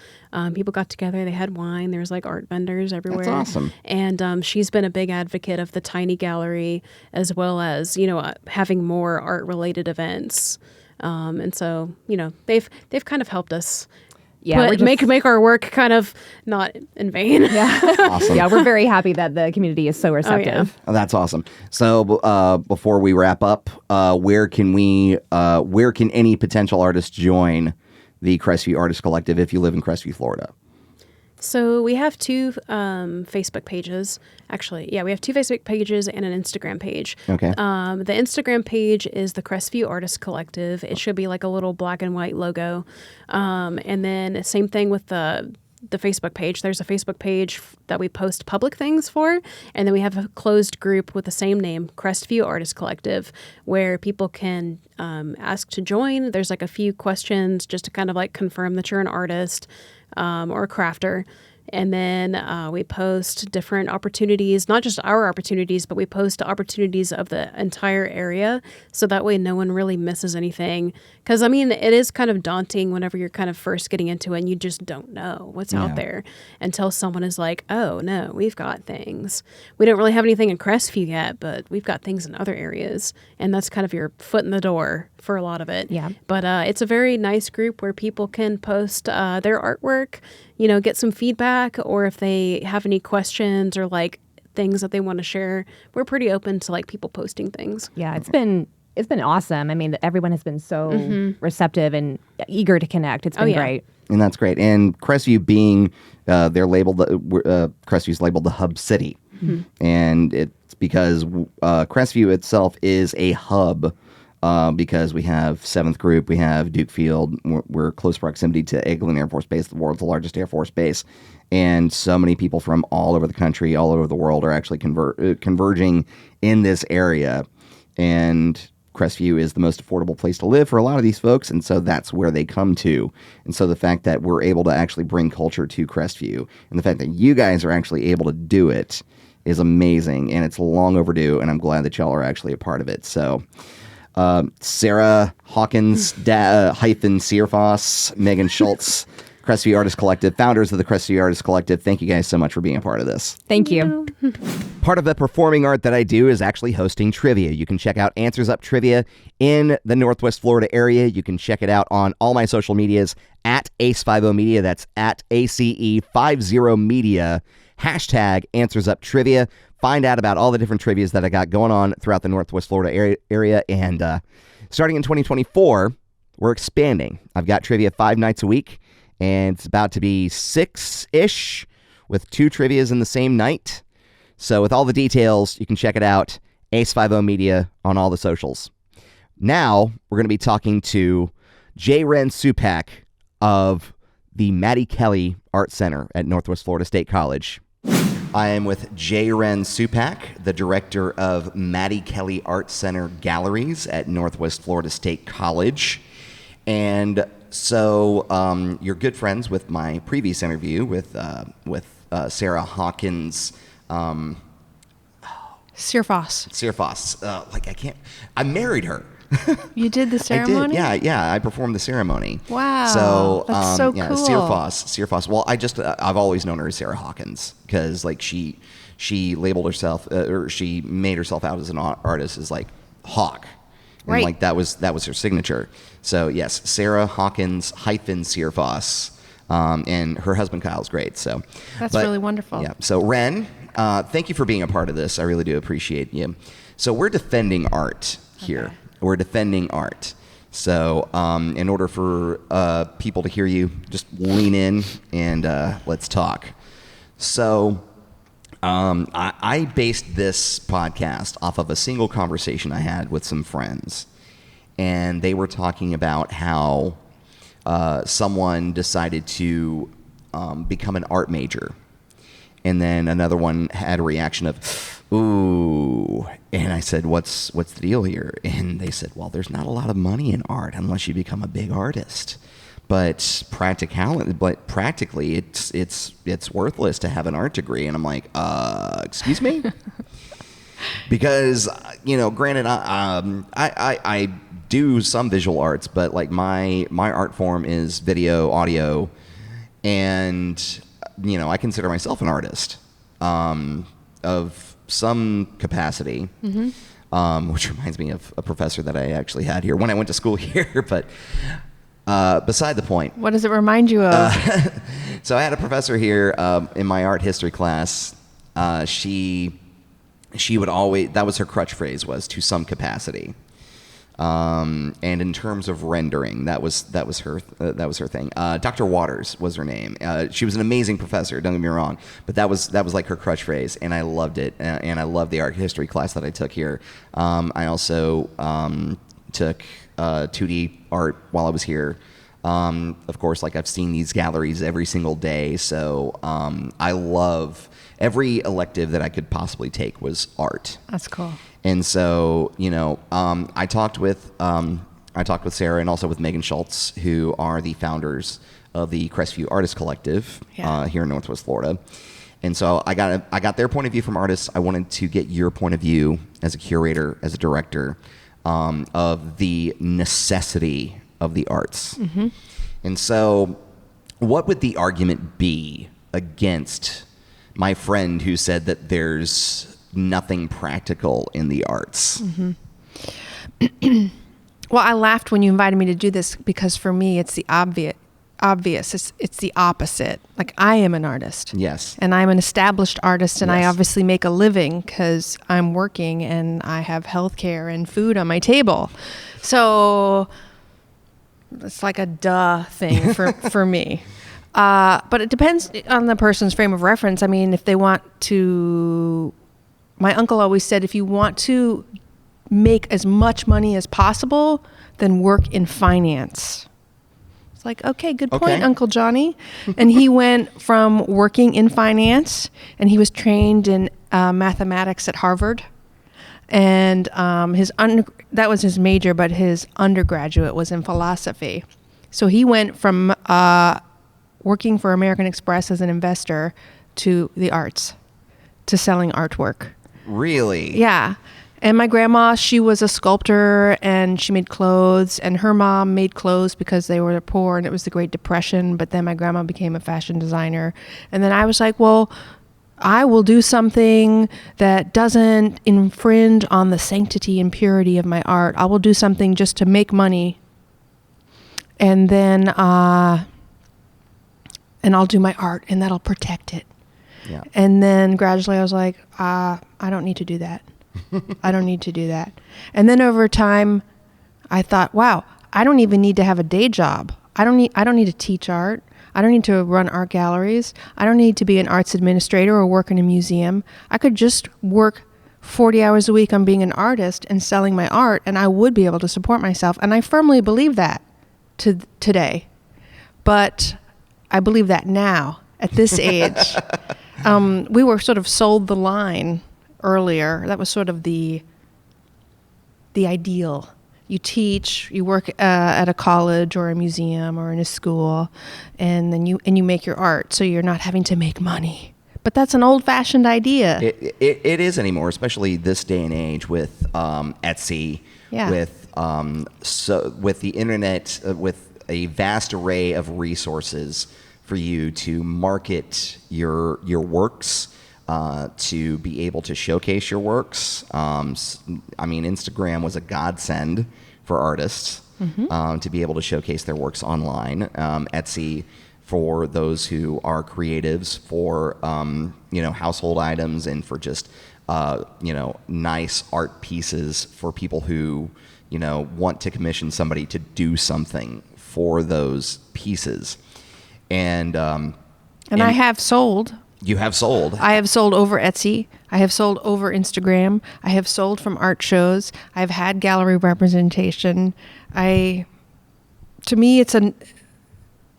Speaker 2: People got together, they had wine, there was like art vendors everywhere.
Speaker 1: That's awesome.
Speaker 2: And she's been a big advocate of the tiny gallery as well as, having more art-related events. And so, they've kind of helped us.
Speaker 3: Yeah,
Speaker 2: make our work kind of not in vain.
Speaker 3: Yeah,
Speaker 1: awesome.
Speaker 3: Yeah, we're very happy that the community is so receptive.
Speaker 1: Oh, that's awesome. So before we wrap up, where can any potential artists join the Crestview Artists Collective if you live in Crestview, Florida?
Speaker 2: So we have two Facebook pages. Actually, yeah, we have two Facebook pages and an Instagram page.
Speaker 1: Okay.
Speaker 2: The Instagram page is the Crestview Artists Collective. It should be like a little black and white logo. And then same thing with the Facebook page. There's a Facebook page that we post public things for, and then we have a closed group with the same name, Crestview Artists Collective, where people can ask to join. There's like a few questions just to kind of like confirm that you're an artist or a crafter. And then we post different opportunities, not just our opportunities, but we post opportunities of the entire area. So that way no one really misses anything. Because, I mean, it is kind of daunting whenever you're kind of first getting into it and you just don't know what's out there until someone is like, oh, no, we've got things. We don't really have anything in Crestview yet, but we've got things in other areas. And that's kind of your foot in the door for a lot of it.
Speaker 3: Yeah.
Speaker 2: But it's a very nice group where people can post their artwork, you know, get some feedback, or if they have any questions or like things that they want to share. We're pretty open to like people posting things.
Speaker 3: Yeah, it's been awesome. I mean, everyone has been so receptive and eager to connect. It's been great.
Speaker 1: And that's great. And Crestview being, they're labeled, Crestview's labeled the hub city. And it's because Crestview itself is a hub. Because we have 7th Group, we have Duke Field, we're close proximity to Eglin Air Force Base, the world's largest Air Force base, and so many people from all over the country, all over the world are actually converging in this area, and Crestview is the most affordable place to live for a lot of these folks, and so that's where they come to. And so the fact that we're able to actually bring culture to Crestview, and the fact that you guys are actually able to do it is amazing, and it's long overdue, and I'm glad that y'all are actually a part of it. So Sarah Hawkins hyphen Searfoss, Meghan Schultz, Crestview Artists Collective, founders of the Crestview Artists Collective. Thank you guys so much for being a part of this.
Speaker 3: Thank you.
Speaker 1: Part of the performing art that I do is actually hosting trivia. You can check out Answers Up Trivia in the Northwest Florida area. You can check it out on all my social medias at Ace50 Media. That's at ACE50 Media. Hashtag Answers Up Trivia. Find out about all the different trivias that I got going on throughout the Northwest Florida area. And starting in 2024, we're expanding. I've got trivia 5 nights a week, and it's about to be 6-ish with 2 trivias in the same night. So with all the details, you can check it out, Ace50 Media on all the socials. Now, we're going to be talking to Wren Supak of the Mattie Kelly Arts Center at Northwest Florida State College. I am with Wren Supak, the director of Mattie Kelly Arts Center Galleries at Northwest Florida State College. And so you're good friends with my previous interview with Sarah Hawkins.
Speaker 4: Searfoss.
Speaker 1: I married her.
Speaker 4: You did the ceremony?
Speaker 1: I did. Yeah, I performed the ceremony.
Speaker 4: Wow.
Speaker 1: So
Speaker 4: that's so cool.
Speaker 1: Yeah, Searfoss. Well, I've always known her as Sarah Hawkins because like she labeled herself or she made herself out as an artist as like Hawk. And
Speaker 4: right.
Speaker 1: Like that was her signature. So yes, Sarah Hawkins hyphen Searfoss. And her husband Kyle's great. So
Speaker 4: that's really wonderful.
Speaker 1: Yeah. So Wren, thank you for being a part of this. I really do appreciate you. So we're defending art here. Okay. We're defending art. So in order for people to hear you, just lean in and let's talk. So I based this podcast off of a single conversation I had with some friends. And they were talking about how someone decided to become an art major. And then another one had a reaction of, ooh. And I said, what's the deal here? And they said, well, there's not a lot of money in art unless you become a big artist. But practically, it's worthless to have an art degree. And I'm like, excuse me? Because, granted, I do some visual arts, but like my art form is video, audio, and I consider myself an artist of some capacity, which reminds me of a professor that I actually had here when I went to school here. But beside the point.
Speaker 4: What does it remind you of?
Speaker 1: So I had a professor here in my art history class. She would always, that was her crutch phrase, was to some capacity. And in terms of rendering, that was her thing. Dr. Waters was her name. She was an amazing professor. Don't get me wrong, but that was like her crutch phrase, and I loved it. And I loved the art history class that I took here. I also took 2D art while I was here. Of course, like I've seen these galleries every single day, so I love every elective that I could possibly take was art.
Speaker 4: That's cool.
Speaker 1: And so, I talked with Sarah and also with Meghan Schultz, who are the founders of the Crestview Artists Collective here in Northwest Florida. And so I got their point of view from artists. I wanted to get your point of view as a curator, as a director, of the necessity of the arts. Mm-hmm. And so, what would the argument be against my friend who said that there's nothing practical in the arts?
Speaker 4: Mm-hmm. Well, I laughed when you invited me to do this because for me, it's the obvious. It's the opposite. Like, I am an artist.
Speaker 1: Yes.
Speaker 4: And I'm an established artist, and
Speaker 1: Yes.
Speaker 4: I obviously make a living because I'm working and I have health care and food on my table. So it's like a duh thing for me. But it depends on the person's frame of reference. I mean, if they want to... My uncle always said, if you want to make as much money as possible, then work in finance. It's like, okay, good point,
Speaker 1: Okay.
Speaker 4: Uncle Johnny. And he went from working in finance, and he was trained in mathematics at Harvard. And that was his major, but his undergraduate was in philosophy. So he went from working for American Express as an investor to the arts, to selling artwork.
Speaker 1: Really?
Speaker 4: Yeah. And my grandma, she was a sculptor and she made clothes, and her mom made clothes because they were poor and it was the Great Depression. But then my grandma became a fashion designer. And then I was like, well, I will do something that doesn't infringe on the sanctity and purity of my art. I will do something just to make money. And then, and I'll do my art and that'll protect it.
Speaker 1: Yeah.
Speaker 4: And then gradually I was like, I don't need to do that. I don't need to do that. And then over time, I thought, wow, I don't even need to have a day job. I don't need to teach art. I don't need to run art galleries. I don't need to be an arts administrator or work in a museum. I could just work 40 hours a week on being an artist and selling my art, and I would be able to support myself. And I firmly believe that today. But I believe that now, at this age. We were sort of sold the line earlier. That was sort of the ideal. You teach, you work at a college or a museum or in a school, and then you make your art, so you're not having to make money. But that's an old-fashioned idea.
Speaker 1: It is anymore, especially this day and age with Etsy,
Speaker 4: Yeah.
Speaker 1: with the internet, with a vast array of resources for you to market your works, to be able to showcase your works. I mean, Instagram was a godsend for artists, to be able to showcase their works online. Etsy for those who are creatives, for household items, and for just nice art pieces for people who want to commission somebody to do something for those pieces. And
Speaker 4: I have sold.
Speaker 1: You have sold.
Speaker 4: I have sold over Etsy. I have sold over Instagram. I have sold from art shows. I've had gallery representation. To me, it's an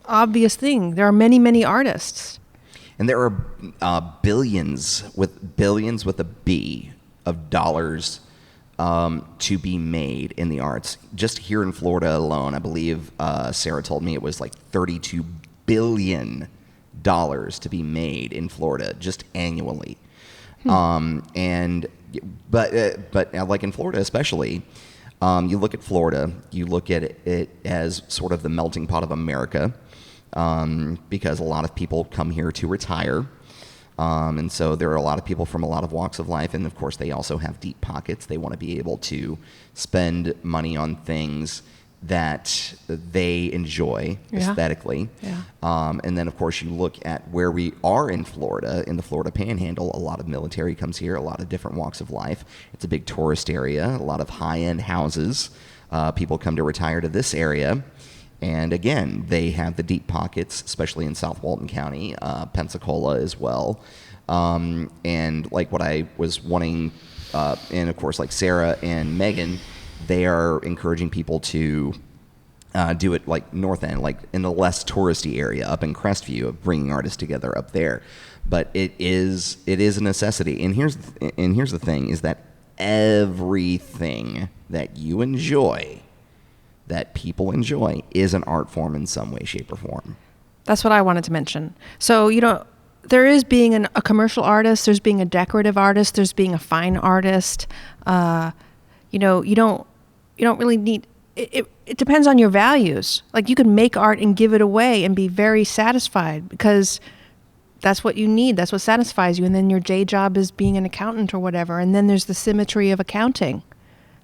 Speaker 4: obvious thing. There are many, many artists.
Speaker 1: And there are billions with a B of dollars to be made in the arts. Just here in Florida alone, I believe Sarah told me it was like $32 billion to be made in Florida just annually. But like in Florida especially, you look at Florida, you look at it as sort of the melting pot of America, because a lot of people come here to retire. And so there are a lot of people from a lot of walks of life, and of course they also have deep pockets. They want to be able to spend money on things that they enjoy aesthetically.
Speaker 4: Yeah.
Speaker 1: And then, of course, you look at where we are in Florida, in the Florida Panhandle. A lot of military comes here, a lot of different walks of life. It's a big tourist area, a lot of high-end houses. people come to retire to this area. And again, they have the deep pockets, especially in South Walton County, Pensacola as well. And like what I was wanting, and of course, like Sarah and Megan, they are encouraging people to do it like North End, like in the less touristy area up in Crestview, of bringing artists together up there. But it is a necessity. And here's the thing: is that everything that you enjoy, that people enjoy, is an art form in some way, shape, or form.
Speaker 4: That's what I wanted to mention. So, there is being a commercial artist, there's being a decorative artist, there's being a fine artist. You don't really need, it depends on your values. Like, you can make art and give it away and be very satisfied because that's what you need. That's what satisfies you. And then your day job is being an accountant or whatever. And then there's the symmetry of accounting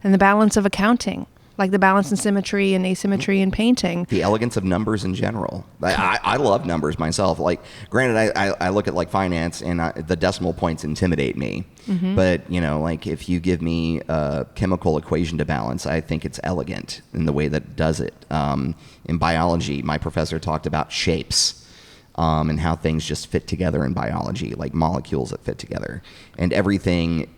Speaker 4: and the balance of accounting. Like the balance and symmetry and asymmetry in painting. The
Speaker 1: elegance of numbers in general. I love numbers myself. Like, granted, I look at like finance and the decimal points intimidate me. Mm-hmm. But, like if you give me a chemical equation to balance, I think it's elegant in the way that it does it. In biology, my professor talked about shapes and how things just fit together in biology, like molecules that fit together. And everything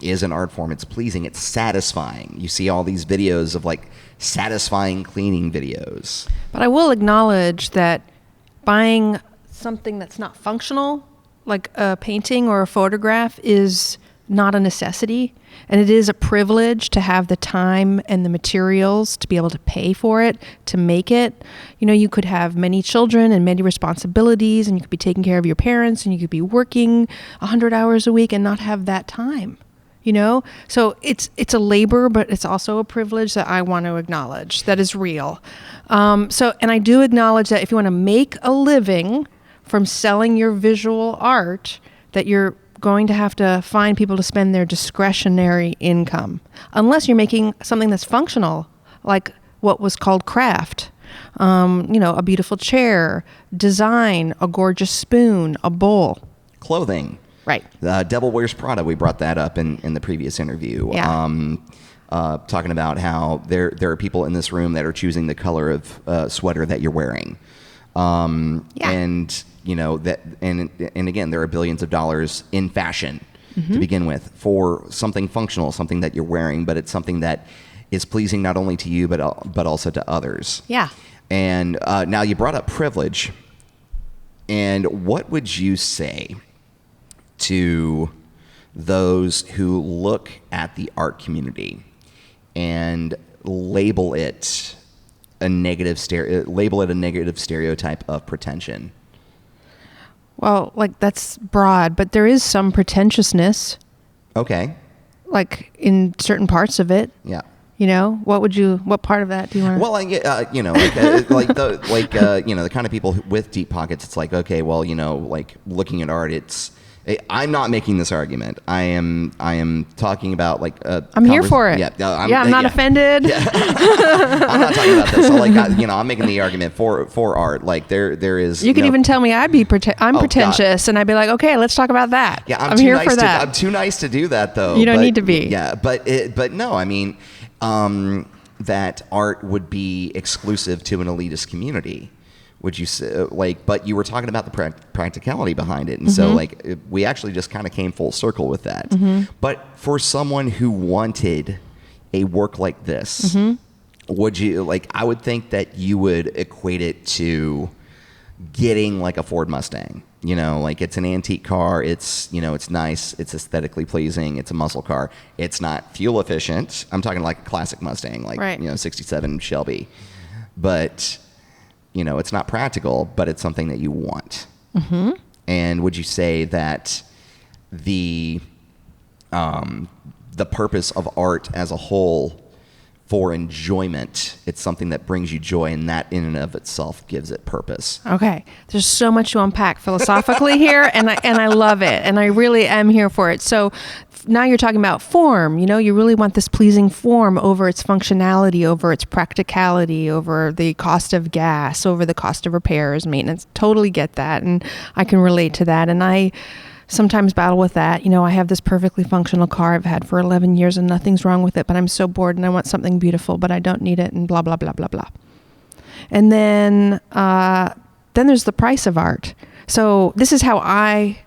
Speaker 1: is an art form. It's pleasing. It's satisfying. You see all these videos of like satisfying cleaning videos.
Speaker 4: But I will acknowledge that buying something that's not functional, like a painting or a photograph, is not a necessity. And it is a privilege to have the time and the materials to be able to pay for it, to make it. You could have many children and many responsibilities, and you could be taking care of your parents, and you could be working 100 hours a week and not have that time. So it's a labor, but it's also a privilege that I want to acknowledge that is real. And I do acknowledge that if you want to make a living from selling your visual art, that you're going to have to find people to spend their discretionary income, unless you're making something that's functional, like what was called craft. A beautiful chair, design, a gorgeous spoon, a bowl.
Speaker 1: Clothing.
Speaker 4: Right.
Speaker 1: Devil Wears Prada, we brought that up in the previous interview.
Speaker 4: Yeah.
Speaker 1: Talking about how there are people in this room that are choosing the color of sweater that you're wearing. And, that, and again, there are billions of dollars in fashion to begin with for something functional, something that you're wearing, but it's something that is pleasing not only to you, but also to others.
Speaker 4: Yeah.
Speaker 1: And now you brought up privilege. And what would you say to those who look at the art community and label it a negative stereotype of pretension?
Speaker 4: Well, like, that's broad, but there is some pretentiousness.
Speaker 1: Okay.
Speaker 4: Like in certain parts of it.
Speaker 1: Yeah.
Speaker 4: What part of that do you want to?
Speaker 1: Well, the kind of people with deep pockets, it's like, okay, well, like looking at art, I'm not making this argument. I am talking about like
Speaker 4: I'm here for it.
Speaker 1: Yeah,
Speaker 4: I'm not offended.
Speaker 1: Yeah. I'm not talking about this. So like, I'm making the argument for art. Like there is.
Speaker 4: You could even tell me I'm pretentious, and I'd be like, okay, let's talk about that.
Speaker 1: Yeah,
Speaker 4: I'm here for that.
Speaker 1: I'm too nice to do that, though.
Speaker 4: You don't need to be.
Speaker 1: Yeah, but no, I mean, that art would be exclusive to an elitist community. Would you say, but you were talking about the practicality behind it. And so we actually just kind of came full circle with that. Mm-hmm. But for someone who wanted a work like this, would you, I would think that you would equate it to getting like a Ford Mustang, it's an antique car. It's, it's nice. It's aesthetically pleasing. It's a muscle car. It's not fuel efficient. I'm talking like a classic Mustang, 67 Shelby, but it's not practical, but it's something that you want. Mm-hmm. And would you say that the purpose of art as a whole for enjoyment, it's something that brings you joy, and that in and of itself gives it purpose?
Speaker 4: Okay. There's so much to unpack philosophically here, and I love it, and I really am here for it. So now you're talking about form. You really want this pleasing form over its functionality, over its practicality, over the cost of gas, over the cost of repairs, maintenance. Totally get that, and I can relate to that. And sometimes battle with that. You know, I have this perfectly functional car I've had for 11 years and nothing's wrong with it, but I'm so bored and I want something beautiful, but I don't need it, and blah, blah, blah, blah, blah. And then there's the price of art. So this is how I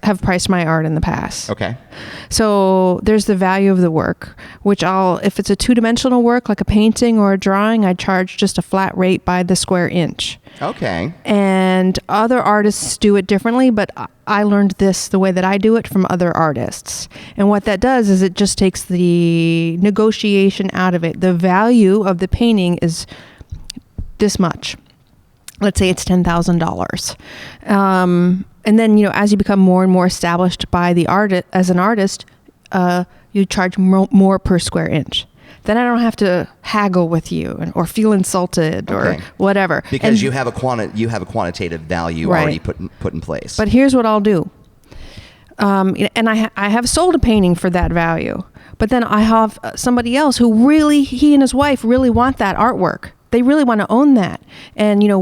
Speaker 4: have priced my art in the past.
Speaker 1: Okay.
Speaker 4: So there's the value of the work, which if it's a 2-dimensional work like a painting or a drawing, I charge just a flat rate by the square inch.
Speaker 1: Okay.
Speaker 4: And other artists do it differently, but I learned this the way that I do it from other artists. And what that does is it just takes the negotiation out of it. The value of the painting is this much. Let's say it's $10,000. And then, you know, as you become more and more established by the as an artist, you charge more per square inch. Then I don't have to haggle with you or feel insulted or whatever.
Speaker 1: Because you have a quantitative value already put in place.
Speaker 4: But here's what I'll do. And I have sold a painting for that value. But then I have somebody else who he and his wife really want that artwork. They really want to own that. And, you know,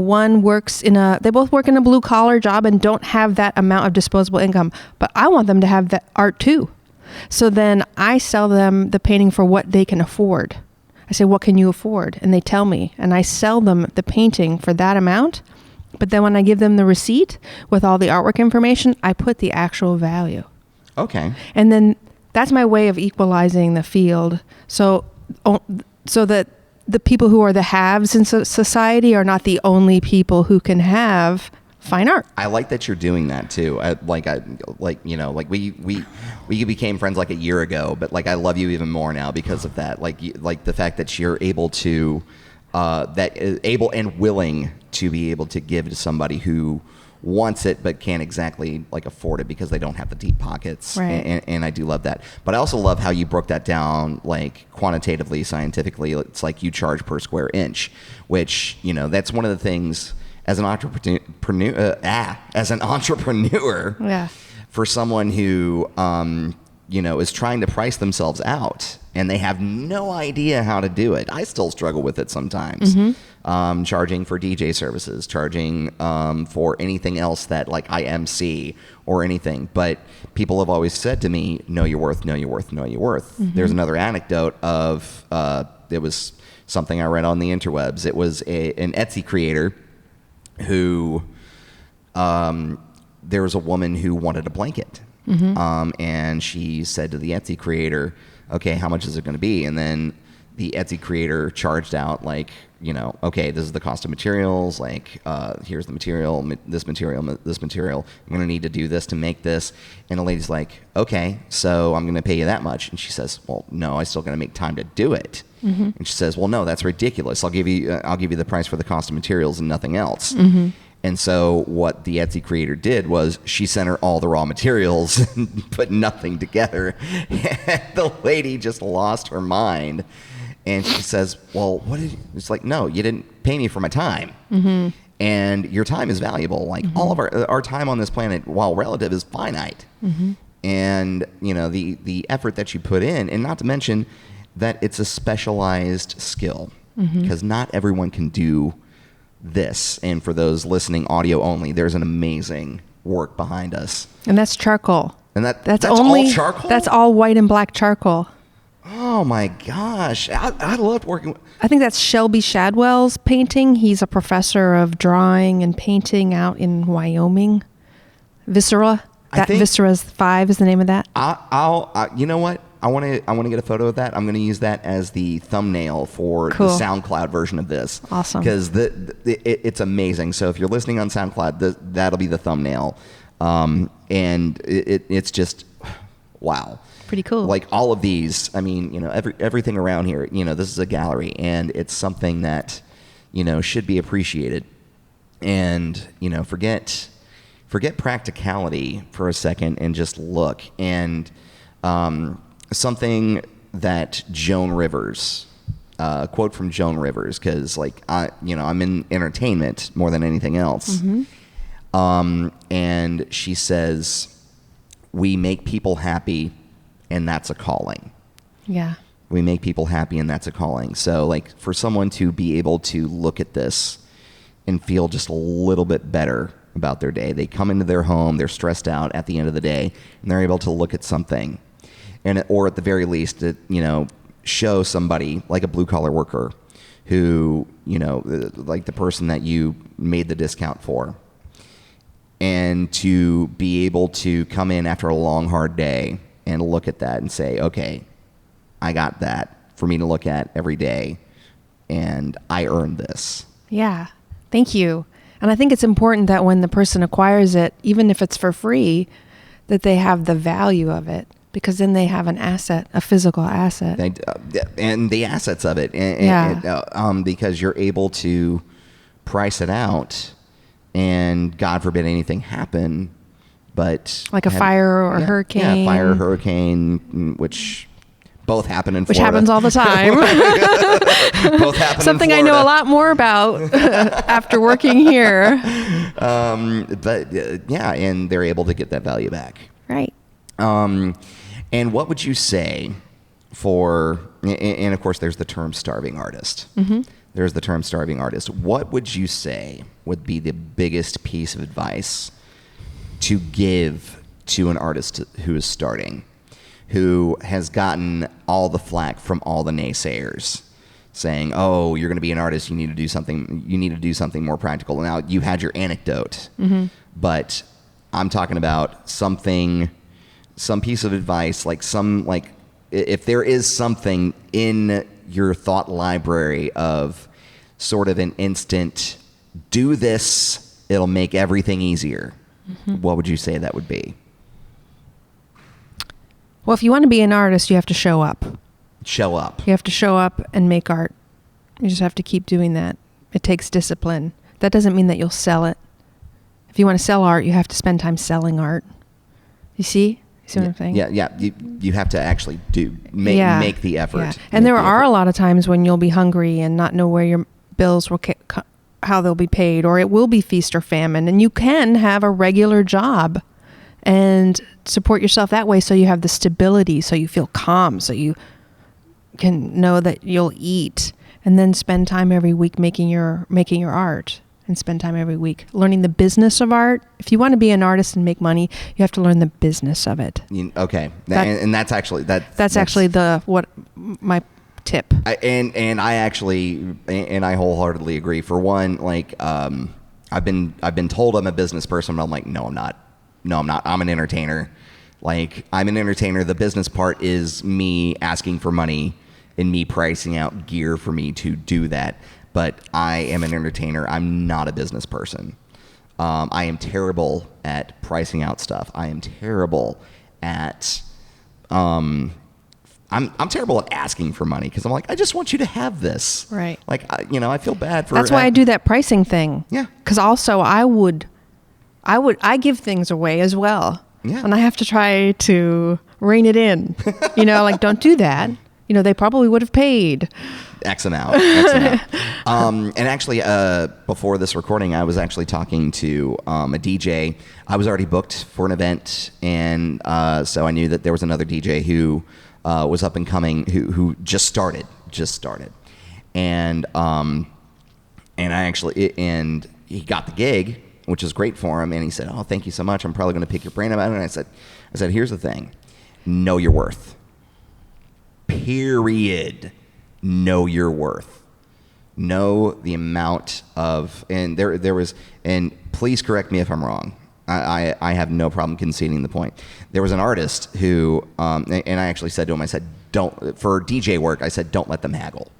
Speaker 4: they both work in a blue collar job and don't have that amount of disposable income, but I want them to have that art too. So then I sell them the painting for what they can afford. I say, what can you afford? And they tell me, and I sell them the painting for that amount. But then when I give them the receipt with all the artwork information, I put the actual value.
Speaker 1: Okay.
Speaker 4: And then that's my way of equalizing the field. So that the people who are the haves in society are not the only people who can have fine art.
Speaker 1: I like that you're doing that too. We became friends like a year ago, but like I love you even more now because of that. Like the fact that you're able to, able and willing to be able to give to somebody who wants it but can't exactly like afford it because they don't have the deep pockets.
Speaker 4: Right.
Speaker 1: And I do love that. But I also love how you broke that down like quantitatively, scientifically. It's like you charge per square inch, which, you know, that's one of the things as an entrepreneur,
Speaker 4: Yeah.
Speaker 1: for someone who you know, is trying to price themselves out and they have no idea how to do it. I still struggle with it sometimes. Mm-hmm. Charging for DJ services, charging for anything else that like I MC or anything. But people have always said to me, know your worth, know your worth, know your worth. Mm-hmm. There's another anecdote of, it was something I read on the interwebs. It was an Etsy creator who, there was a woman who wanted a blanket. Mm-hmm. And she said to the Etsy creator, okay, how much is it going to be? And then the Etsy creator charged out like, you know, okay, this is the cost of materials. Like, here's the material, this material. I'm going to need to do this to make this. And the lady's like, okay, so I'm going to pay you that much. And she says, well, no, I still got to make time to do it. Mm-hmm. And she says, well, no, that's ridiculous. I'll give you the price for the cost of materials and nothing else. Mm-hmm. And so what the Etsy creator did was she sent her all the raw materials and put nothing together. And the lady just lost her mind. And she says, well, it's like, no, you didn't pay me for my time. Mm-hmm. And your time is valuable. Like mm-hmm. all of our time on this planet, while relative, is finite. Mm-hmm. And, you know, the effort that you put in, and not to mention that it's a specialized skill because not everyone can do this. And for those listening audio only, there's an amazing work behind us.
Speaker 4: And that's charcoal.
Speaker 1: And that's all charcoal?
Speaker 4: That's all white and black charcoal.
Speaker 1: Oh my gosh. I loved working with...
Speaker 4: I think that's Shelby Shadwell's painting. He's a professor of drawing and painting out in Wyoming. Viscera. Viscera's 5 is the name of that.
Speaker 1: I'll you know what? I want to get a photo of that. I'm going to use that as the thumbnail for the SoundCloud version of this.
Speaker 4: Awesome.
Speaker 1: Because it's amazing. So if you're listening on SoundCloud, that'll be the thumbnail. And it's just, wow.
Speaker 4: Pretty cool.
Speaker 1: Like all of these, I mean, you know, everything around here, you know, this is a gallery and it's something that, you know, should be appreciated. And, you know, forget practicality for a second and just look. And, something that Joan Rivers, quote from Joan Rivers, because like I'm in entertainment more than anything else. Mm-hmm. And she says, "We make people happy, and that's a calling."
Speaker 4: Yeah.
Speaker 1: We make people happy, and that's a calling. So like for someone to be able to look at this and feel just a little bit better about their day. They come into their home, they're stressed out at the end of the day, and they're able to look at something, or at the very least, show somebody like a blue collar worker who, like the person that you made the discount for, and to be able to come in after a long, hard day and look at that and say, okay, I got that for me to look at every day, and I earned this.
Speaker 4: Yeah. Thank you. And I think it's important that when the person acquires it, even if it's for free, that they have the value of it, because then they have an asset, a physical asset.
Speaker 1: And the assets of it. Because you're able to price it out, and God forbid anything happen, but...
Speaker 4: Like a fire or a hurricane.
Speaker 1: Yeah, fire, hurricane, which... both happen in Florida.
Speaker 4: Which happens all the time.
Speaker 1: Both happen
Speaker 4: Something
Speaker 1: in Florida.
Speaker 4: I know a lot more about after working here.
Speaker 1: And they're able to get that value back.
Speaker 4: Right.
Speaker 1: And what would you say for, and of course there's the term starving artist. Mm-hmm. There's the term starving artist. What would you say would be the biggest piece of advice to give to an artist who is starting, who has gotten all the flack from all the naysayers, saying, "Oh, you're going to be an artist. You need to do something. You need to do something more practical." Now you had your anecdote, but I'm talking about some piece of advice, if there is something in your thought library of sort of an instant, do this, it'll make everything easier. What would you say that would be?
Speaker 4: Well, if you want to be an artist, you have to show up.
Speaker 1: Show up.
Speaker 4: You have to show up and make art. You just have to keep doing that. It takes discipline. That doesn't mean that you'll sell it. If you want to sell art, you have to spend time selling art. You see? You see what I'm saying?
Speaker 1: Yeah. You have to actually make the effort.
Speaker 4: Yeah. And there are a lot of times when you'll be hungry and not know where your bills will how they'll be paid, or it will be feast or famine, and you can have a regular job and support yourself that way, so you have the stability, so you feel calm, so you can know that you'll eat, and then spend time every week making your art, and spend time every week learning the business of art. If you want to be an artist and make money, you have to learn the business of it.
Speaker 1: Okay. And that's actually my tip. I wholeheartedly agree. For one, I've been told I'm a business person, but I'm like, no, I'm not. I'm an entertainer. I'm an entertainer. The business part is me asking for money and me pricing out gear for me to do that. But I am an entertainer. I'm not a business person. I am terrible at pricing out stuff. I am terrible at... I'm terrible at asking for money, because I'm like, I just want you to have this.
Speaker 4: Right.
Speaker 1: I feel bad for...
Speaker 4: That's why I do that pricing thing.
Speaker 1: Yeah.
Speaker 4: Because also I give things away as well.
Speaker 1: Yeah.
Speaker 4: And I have to try to rein it in. Don't do that. They probably would have paid
Speaker 1: X amount. And actually, before this recording, I was actually talking to a DJ. I was already booked for an event, and so I knew that there was another DJ who was up and coming, who just started, and he got the gig, which is great for him. And he said, "Oh, thank you so much. I'm probably going to pick your brain about it." And I said, "Here's the thing: know your worth. Period. Know your worth. Know the amount of." And there was, and please correct me if I'm wrong. I have no problem conceding the point. There was an artist who, and I actually said to him, I said, for DJ work, I said, don't let them haggle.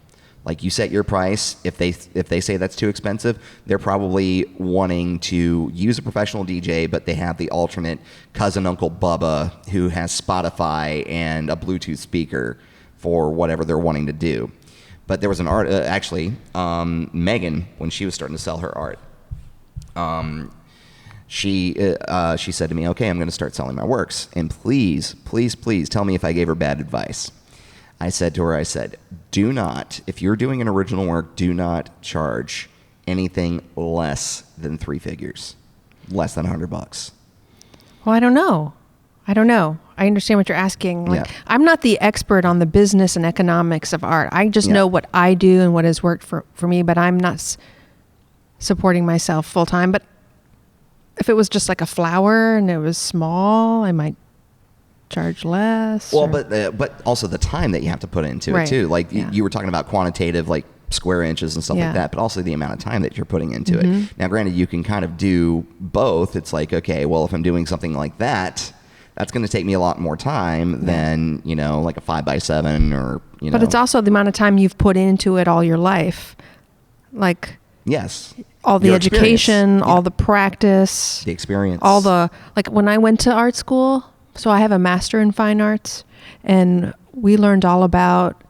Speaker 1: You set your price. If they say that's too expensive, they're probably wanting to use a professional DJ, but they have the alternate cousin Uncle Bubba who has Spotify and a Bluetooth speaker for whatever they're wanting to do. But there was an Meghan, when she was starting to sell her art, she said to me, "Okay, I'm going to start selling my works, and please tell me if I gave her bad advice." I said to her, do not, if you're doing an original work, do not charge anything less than 3 figures, less than $100.
Speaker 4: Well, I don't know. I understand what you're asking. I'm not the expert on the business and economics of art. I just know what I do and what has worked for me, but I'm not supporting myself full time. But If it was just like a flower and it was small, I might charge less.
Speaker 1: Well, but also the time that you have to put into it too. Like you were talking about quantitative, like square inches and stuff like that, but also the amount of time that you're putting into it. Now, granted, you can kind of do both. It's like, okay, well, if I'm doing something like that, that's going to take me a lot more time than, you know, like a 5x7 or, you know.
Speaker 4: But it's also the amount of time you've put into it all your life. Like,
Speaker 1: yes,
Speaker 4: all the
Speaker 1: your
Speaker 4: education,
Speaker 1: experience.
Speaker 4: all the practice,
Speaker 1: the experience,
Speaker 4: all the, like when I went to art school, so I have a master in fine arts, and we learned all about,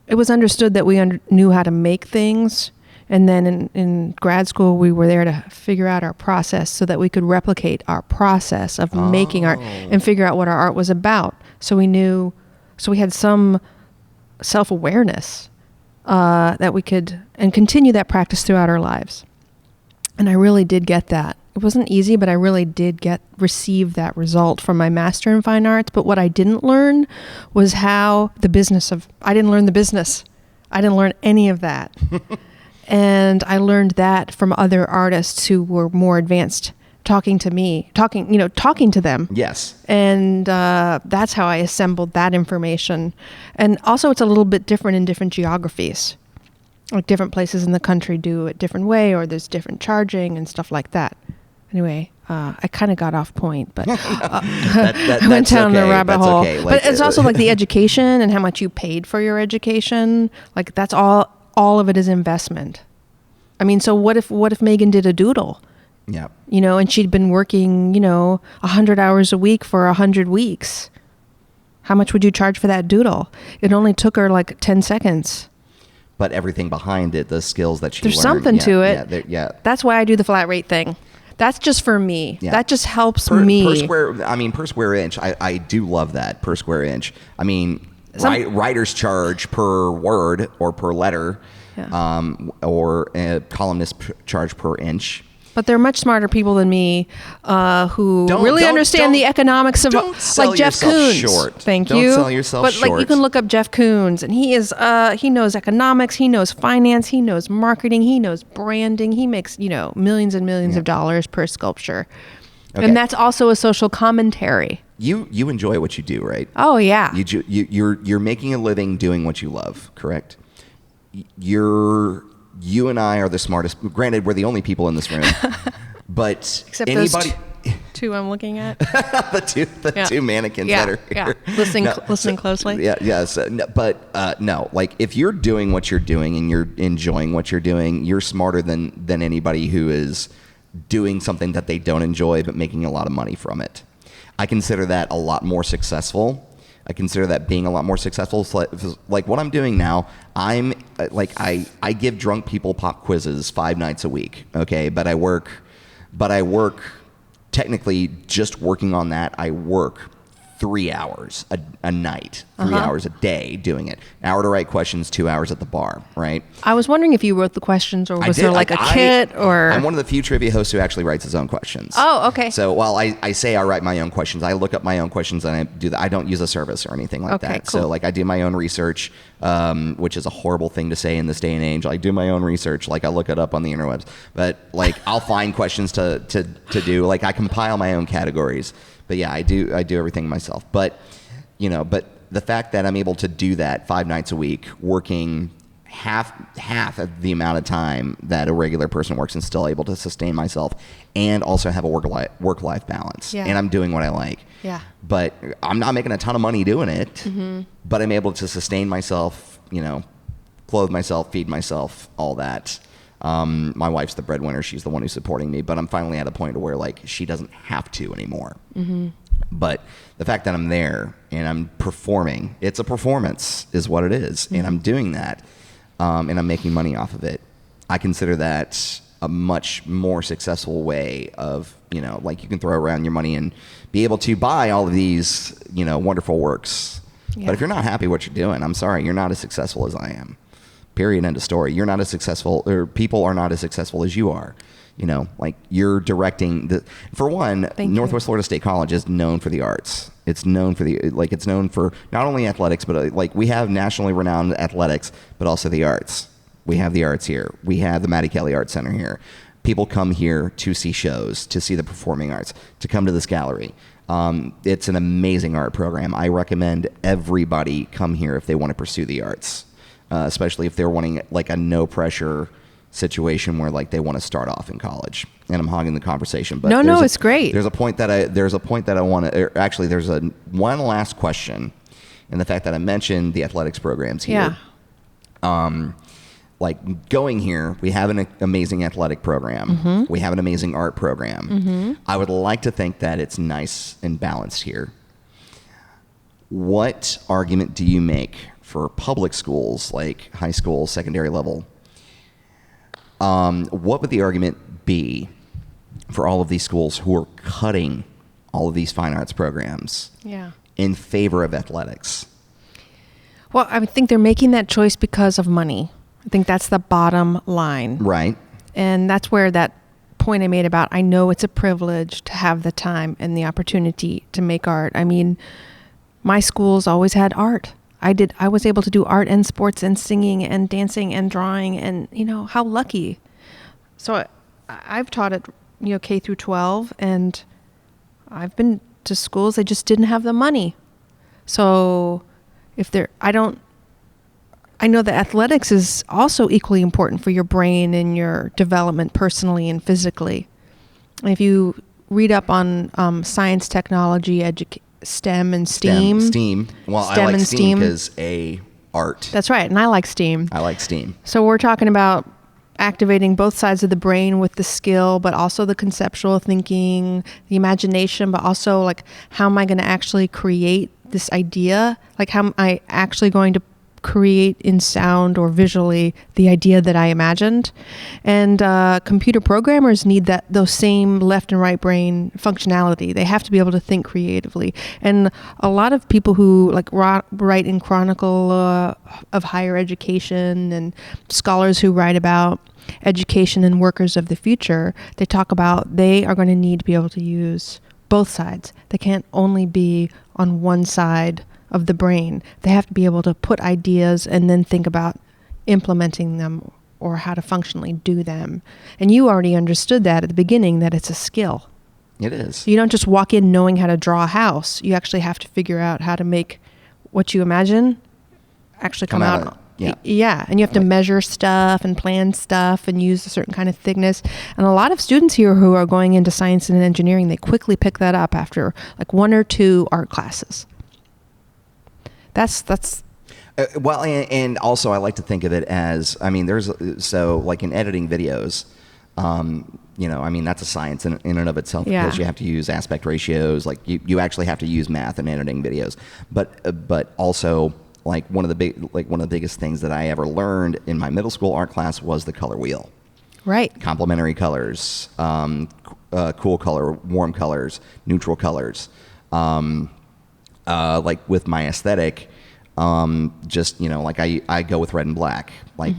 Speaker 4: it was understood that we knew how to make things. And then in grad school, we were there to figure out our process so that we could replicate our process of making art and figure out what our art was about. So we had some self-awareness that we could, and continue that practice throughout our lives. And I really did get that. It wasn't easy, but I really did receive that result from my master in fine arts. But what I didn't learn was I didn't learn the business. I didn't learn any of that. And I learned that from other artists who were more advanced, talking to them.
Speaker 1: Yes.
Speaker 4: And that's how I assembled that information. And also it's a little bit different in different geographies. Like different places in the country do it different way, or there's different charging and stuff like that. Anyway, I kind of got off point, but I went down the rabbit hole.
Speaker 1: Okay. Like,
Speaker 4: but it's also like the education and how much you paid for your education. Like that's all of it is investment. I mean, so what if Meghan did a doodle?
Speaker 1: Yeah.
Speaker 4: You know, and she'd been working, 100 hours a week for 100 weeks. How much would you charge for that doodle? It only took her like 10 seconds.
Speaker 1: But everything behind it, the skills that she learned.
Speaker 4: There's something to it.
Speaker 1: Yeah.
Speaker 4: That's why I do the flat rate thing. That's just for me.
Speaker 1: Yeah.
Speaker 4: That just helps me.
Speaker 1: Per square inch, I do love that, per square inch. I mean, writers charge per word or per letter, or columnists charge per inch.
Speaker 4: But they're much smarter people than me, who really understand the economics of, like Jeff Koons.
Speaker 1: Short.
Speaker 4: Thank you.
Speaker 1: Don't sell yourself short.
Speaker 4: But like you can look up Jeff Koons, and he knows economics, he knows finance, he knows marketing, he knows branding. He makes millions and millions of dollars per sculpture, and that's also a social commentary.
Speaker 1: You enjoy what you do, right?
Speaker 4: Oh yeah.
Speaker 1: You're making a living doing what you love, correct? You and I are the smartest. Granted, we're the only people in this room, but
Speaker 4: except
Speaker 1: anybody.
Speaker 4: Those two I'm looking at.
Speaker 1: the two mannequins that are here.
Speaker 4: Listening closely.
Speaker 1: Yes. No. Like if you're doing what you're doing and you're enjoying what you're doing, you're smarter than anybody who is doing something that they don't enjoy but making a lot of money from it. I consider that a lot more successful. I consider that being a lot more successful. So like what I'm doing now, I'm like I give drunk people pop quizzes 5 nights a week. Okay, but I work technically just working on that. I work 3 hours a night, 3 hours a day doing it. An hour to write questions, 2 hours at the bar, right?
Speaker 4: I was wondering if you wrote the questions, or was there like a kit, or...
Speaker 1: I'm one of the few trivia hosts who actually writes his own questions.
Speaker 4: Oh, okay.
Speaker 1: So while I say I write my own questions, I look up my own questions and I do that. I don't use a service or anything like that.
Speaker 4: Cool.
Speaker 1: So like I do my own research, which is a horrible thing to say in this day and age. I do my own research, like I look it up on the interwebs. But like I'll find questions to do. Like I compile my own categories. But yeah, I do everything myself. But the fact that I'm able to do that 5 nights a week, working half of the amount of time that a regular person works, and still able to sustain myself and also have a work-life balance.
Speaker 4: Yeah.
Speaker 1: And I'm doing what I like.
Speaker 4: Yeah.
Speaker 1: But I'm not making a ton of money doing it, but I'm able to sustain myself, clothe myself, feed myself, all that. My wife's the breadwinner. She's the one who's supporting me, but I'm finally at a point where like she doesn't have to anymore. But the fact that I'm there and I'm performing, it's a performance is what it is. And I'm doing that, and I'm making money off of it. I consider that a much more successful way of, like you can throw around your money and be able to buy all of these, wonderful works. Yeah. But if you're not happy what you're doing, I'm sorry, you're not as successful as I am. Period, end of story. You're not as successful, or people are not as successful as you are. Like you're directing for one, Northwest Florida State College is known for the arts. It's known for it's known for not only athletics, but like we have nationally renowned athletics, but also the arts. We have the arts here. We have the Mattie Kelly Arts Center here. people come here to see shows, to see the performing arts, to come to this gallery. It's an amazing art program. I recommend everybody come here if they want to pursue the arts, especially if they're wanting like a no pressure situation where like they want to start off in college. And I'm hogging the conversation, but
Speaker 4: it's great.
Speaker 1: There's a point that I want to. Actually, there's one last question, and the fact that I mentioned the athletics programs here.
Speaker 4: Yeah.
Speaker 1: Like going here, we have an amazing athletic program. We have an amazing art program. I would like to think that it's nice and balanced here. What argument do you make for public schools, like high school, secondary level? What would the argument be for all of these schools who are cutting all of these fine arts programs in favor of athletics?
Speaker 4: Well, I think they're making that choice because of money. I think that's the bottom line.
Speaker 1: Right.
Speaker 4: And that's where that point I made about, I know it's a privilege to have the time and the opportunity to make art. I mean, my schools always had art. I was able to do art and sports and singing and dancing and drawing, and how lucky. So I've taught at K through 12, and I've been to schools that just didn't have the money. So I know that athletics is also equally important for your brain and your development personally and physically. And if you read up on science, technology, STEM and STEAM.
Speaker 1: STEAM. Well,
Speaker 4: STEM
Speaker 1: I like
Speaker 4: and
Speaker 1: STEAM because art.
Speaker 4: That's right, and I like STEAM.
Speaker 1: I like STEAM.
Speaker 4: So we're talking about activating both sides of the brain with the skill, but also the conceptual thinking, the imagination, but also like, how am I going to actually create this idea? Like, how am I actually going to create in sound or visually the idea that I imagined? And computer programmers need those same left and right brain functionality. They have to be able to think creatively. And a lot of people who like write in Chronicle of Higher Education, and scholars who write about education and workers of the future, they talk about they are going to need to be able to use both sides. They can't only be on one side of the brain. They have to be able to put ideas and then think about implementing them or how to functionally do them. And you already understood that at the beginning, that it's a skill.
Speaker 1: It is.
Speaker 4: You don't just walk in knowing how to draw a house. You actually have to figure out how to make what you imagine actually come out. Yeah. And you have to measure stuff and plan stuff and use a certain kind of thickness. And a lot of students here who are going into science and engineering, they quickly pick that up after like 1 or 2 art classes. That's
Speaker 1: well, and also I like to think of it as, I mean, like in editing videos, that's a science in and of itself, because you have to use aspect ratios. Like you actually have to use math in editing videos, but also like one of the biggest things that I ever learned in my middle school art class was the color wheel.
Speaker 4: Right.
Speaker 1: Complementary colors, cool color, warm colors, neutral colors. Like with my aesthetic, like I go with red and black, like,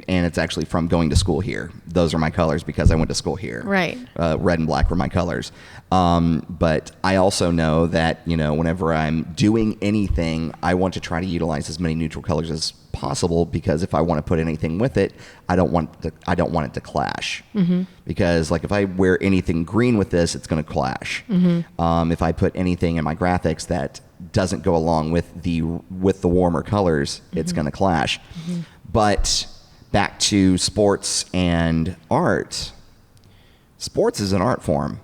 Speaker 1: and it's actually from going to school here. Those are my colors because I went to school here.
Speaker 4: Right.
Speaker 1: Red and black were my colors. But I also know that, whenever I'm doing anything, I want to try to utilize as many neutral colors as possible, because if I want to put anything with it, I don't want it to clash. Because like if I wear anything green with this, it's going to clash. If I put anything in my graphics that doesn't go along with the warmer colors, it's going to clash. But back to sports and art. Sports is an art form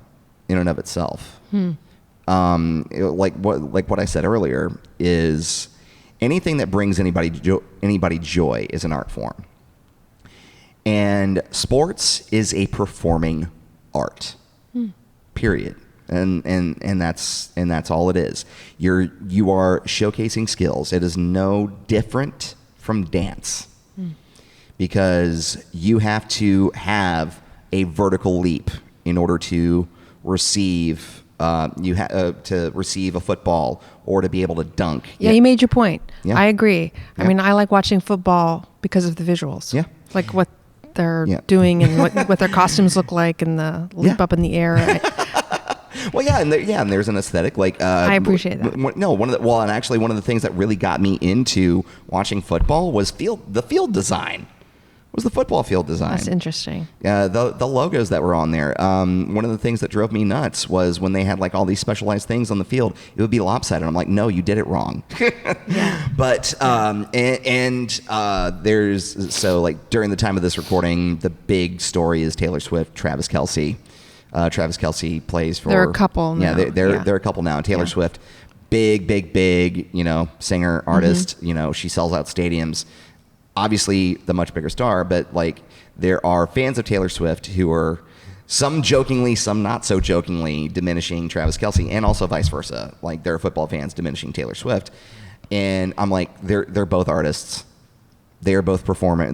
Speaker 1: in and of itself. Like what I said earlier is, anything that brings anybody joy is an art form. And sports is a performing art. Period. And that's all it is. You are showcasing skills. It is no different from dance. Because you have to have a vertical leap in order to receive to receive a football or to be able to dunk.
Speaker 4: Yeah, you made your point.
Speaker 1: Yeah.
Speaker 4: I agree.
Speaker 1: Yeah.
Speaker 4: I mean, I like watching football because of the visuals.
Speaker 1: Yeah.
Speaker 4: Like what they're doing and what their costumes look like and the leap up in the air.
Speaker 1: Well, and there's an aesthetic. Like
Speaker 4: I appreciate that.
Speaker 1: One of the things that really got me into watching football was the field design. was the football field design.
Speaker 4: That's interesting.
Speaker 1: The logos that were on there. One of the things that drove me nuts was when they had like all these specialized things on the field, it would be lopsided. I'm like, no, you did it wrong.
Speaker 4: Yeah.
Speaker 1: But there's so like during the time of this recording, the big story is Taylor Swift, Travis Kelce. Travis Kelce plays for.
Speaker 4: They're a couple now.
Speaker 1: Yeah, they're a couple now. Taylor Swift, big, singer, artist. She sells out stadiums. Obviously the much bigger star, but like there are fans of Taylor Swift who are some jokingly, some not so jokingly diminishing Travis Kelce, and also vice versa. Like there are football fans diminishing Taylor Swift, and I'm like, they're both artists. They are both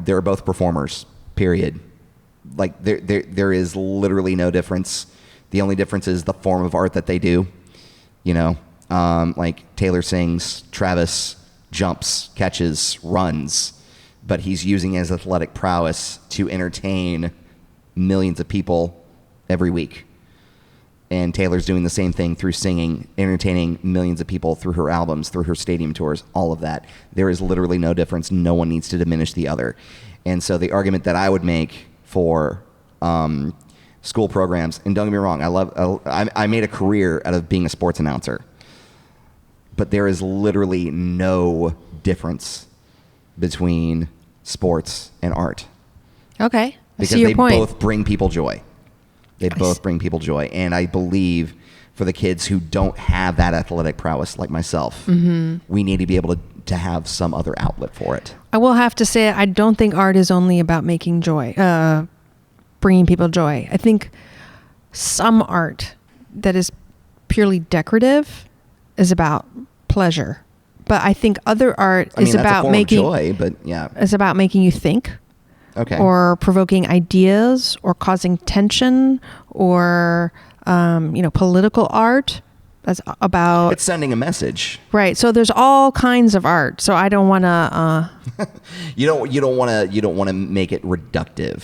Speaker 1: They're both performers. Period. Like there is literally no difference. The only difference is the form of art that they do. Like Taylor sings, Travis jumps, catches, runs. But he's using his athletic prowess to entertain millions of people every week. And Taylor's doing the same thing through singing, entertaining millions of people through her albums, through her stadium tours, all of that. There is literally no difference. No one needs to diminish the other. And so the argument that I would make for school programs, and don't get me wrong, I made a career out of being a sports announcer. But there is literally no difference between sports and art.
Speaker 4: Okay.
Speaker 1: Because they both bring people joy. Both bring people joy. And I believe for the kids who don't have that athletic prowess like myself, we need to be able to have some other outlet for it.
Speaker 4: I will have to say, I don't think art is only about making joy, bringing people joy. I think some art that is purely decorative is about pleasure. But I think other art is about making
Speaker 1: joy, but yeah,
Speaker 4: is about making you think, or provoking ideas, or causing tension, or political art. That's about
Speaker 1: it's sending a message,
Speaker 4: right? So there's all kinds of art. So I don't want to.
Speaker 1: You don't want to make it reductive.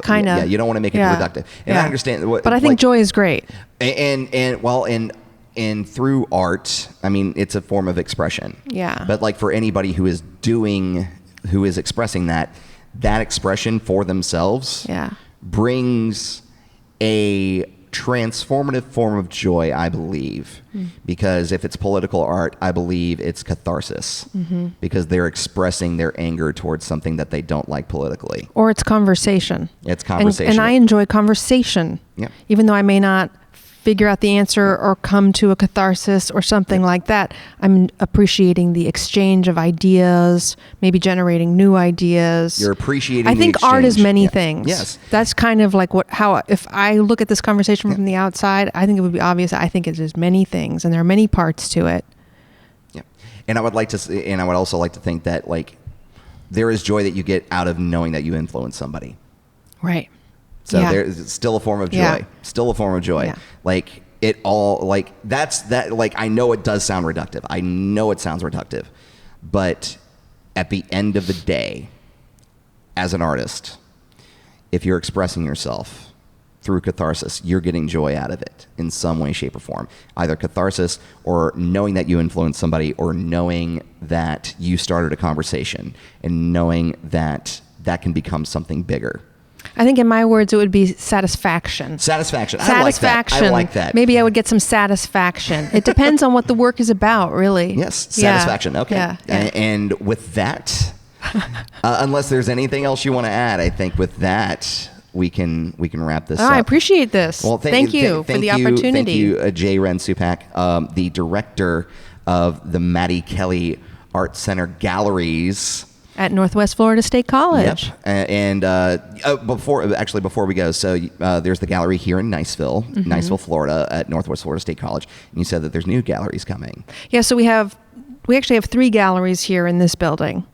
Speaker 4: Kind of.
Speaker 1: Yeah, you don't want to make it reductive. And I understand.
Speaker 4: But I think joy is great.
Speaker 1: And through art, I mean, it's a form of expression.
Speaker 4: Yeah.
Speaker 1: But like for anybody who is expressing that expression for themselves brings a transformative form of joy, I believe. Because if it's political art, I believe it's catharsis. Because they're expressing their anger towards something that they don't like politically.
Speaker 4: Or it's conversation.
Speaker 1: It's conversation.
Speaker 4: And I enjoy conversation.
Speaker 1: Yeah.
Speaker 4: Even though I may not figure out the answer or come to a catharsis or something like that, I'm appreciating the exchange of ideas, maybe generating new ideas.
Speaker 1: You're appreciating
Speaker 4: I think
Speaker 1: the exchange.
Speaker 4: Art is many things.
Speaker 1: Yes.
Speaker 4: That's kind of like if I look at this conversation from the outside, I think it would be obvious. I think it is many things and there are many parts to it.
Speaker 1: Yeah. And I would also like to think that like there is joy that you get out of knowing that you influence somebody.
Speaker 4: Right.
Speaker 1: So there's still a form of joy.
Speaker 4: Yeah.
Speaker 1: Still a form of joy.
Speaker 4: Yeah.
Speaker 1: Like it all like that's that like I know it does sound reductive. I know it sounds reductive. But at the end of the day, as an artist, if you're expressing yourself through catharsis, you're getting joy out of it in some way, shape, or form. Either catharsis or knowing that you influenced somebody or knowing that you started a conversation and knowing that that can become something bigger.
Speaker 4: I think in my words, it would be satisfaction.
Speaker 1: Satisfaction.
Speaker 4: I
Speaker 1: like that.
Speaker 4: Maybe I would get some satisfaction. It depends on what the work is about, really.
Speaker 1: Yes, satisfaction.
Speaker 4: Yeah.
Speaker 1: Okay.
Speaker 4: Yeah.
Speaker 1: And with that, unless there's anything else you want to add, I think with that we can wrap this up.
Speaker 4: I appreciate this.
Speaker 1: Well,
Speaker 4: thank you for the opportunity.
Speaker 1: Thank you, J. Wren Supak, the director of the Mattie Kelly Arts Center Galleries.
Speaker 4: At Northwest Florida State College.
Speaker 1: Yep. And before we go, so there's the gallery here in Niceville, Florida, at Northwest Florida State College. And you said that there's new galleries coming.
Speaker 4: Yeah, so we actually have 3 galleries here in this building.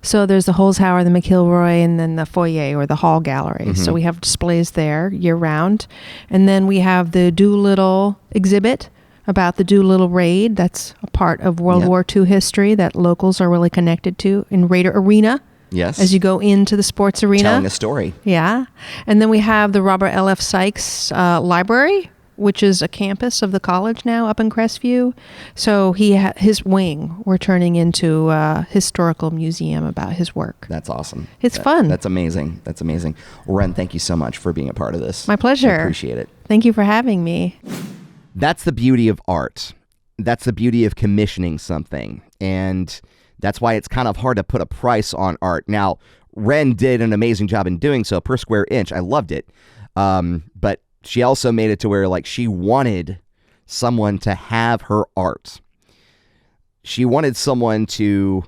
Speaker 4: So there's the Holzhauer, the McIlroy, and then the foyer or the hall gallery. So we have displays there year round. And then we have the Doolittle exhibit about the Doolittle Raid. That's a part of World War II history that locals are really connected to in Raider Arena.
Speaker 1: Yes.
Speaker 4: As you go into the sports arena.
Speaker 1: Telling a story.
Speaker 4: Yeah. And then we have the Robert L.F. Sykes Library, which is a campus of the college now up in Crestview. So his wing we're turning into a historical museum about his work.
Speaker 1: That's awesome.
Speaker 4: It's fun.
Speaker 1: That's amazing. That's amazing. Well, Wren, thank you so much for being a part of this.
Speaker 4: My pleasure.
Speaker 1: I appreciate it.
Speaker 4: Thank you for having me.
Speaker 1: That's the beauty of art. That's the beauty of commissioning something. And that's why it's kind of hard to put a price on art. Now, Wren did an amazing job in doing so per square inch. I loved it. But she also made it to where like she wanted someone to have her art. She wanted someone to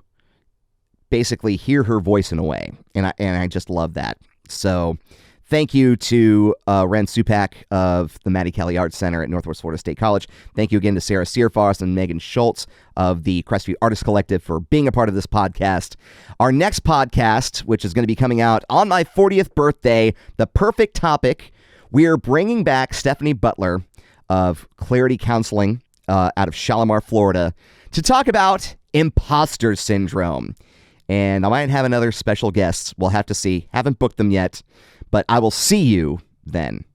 Speaker 1: basically hear her voice in a way. And I just love that. So thank you to Wren Supak of the Mattie Kelly Arts Center at Northwest Florida State College. Thank you again to Sarah Searfoss and Meghan Schultz of the Crestview Artists Collective for being a part of this podcast. Our next podcast, which is going to be coming out on my 40th birthday, The Perfect Topic, we are bringing back Stephanie Butler of Clarity Counseling out of Shalimar, Florida, to talk about imposter syndrome. And I might have another special guest. We'll have to see. Haven't booked them yet. But I will see you then.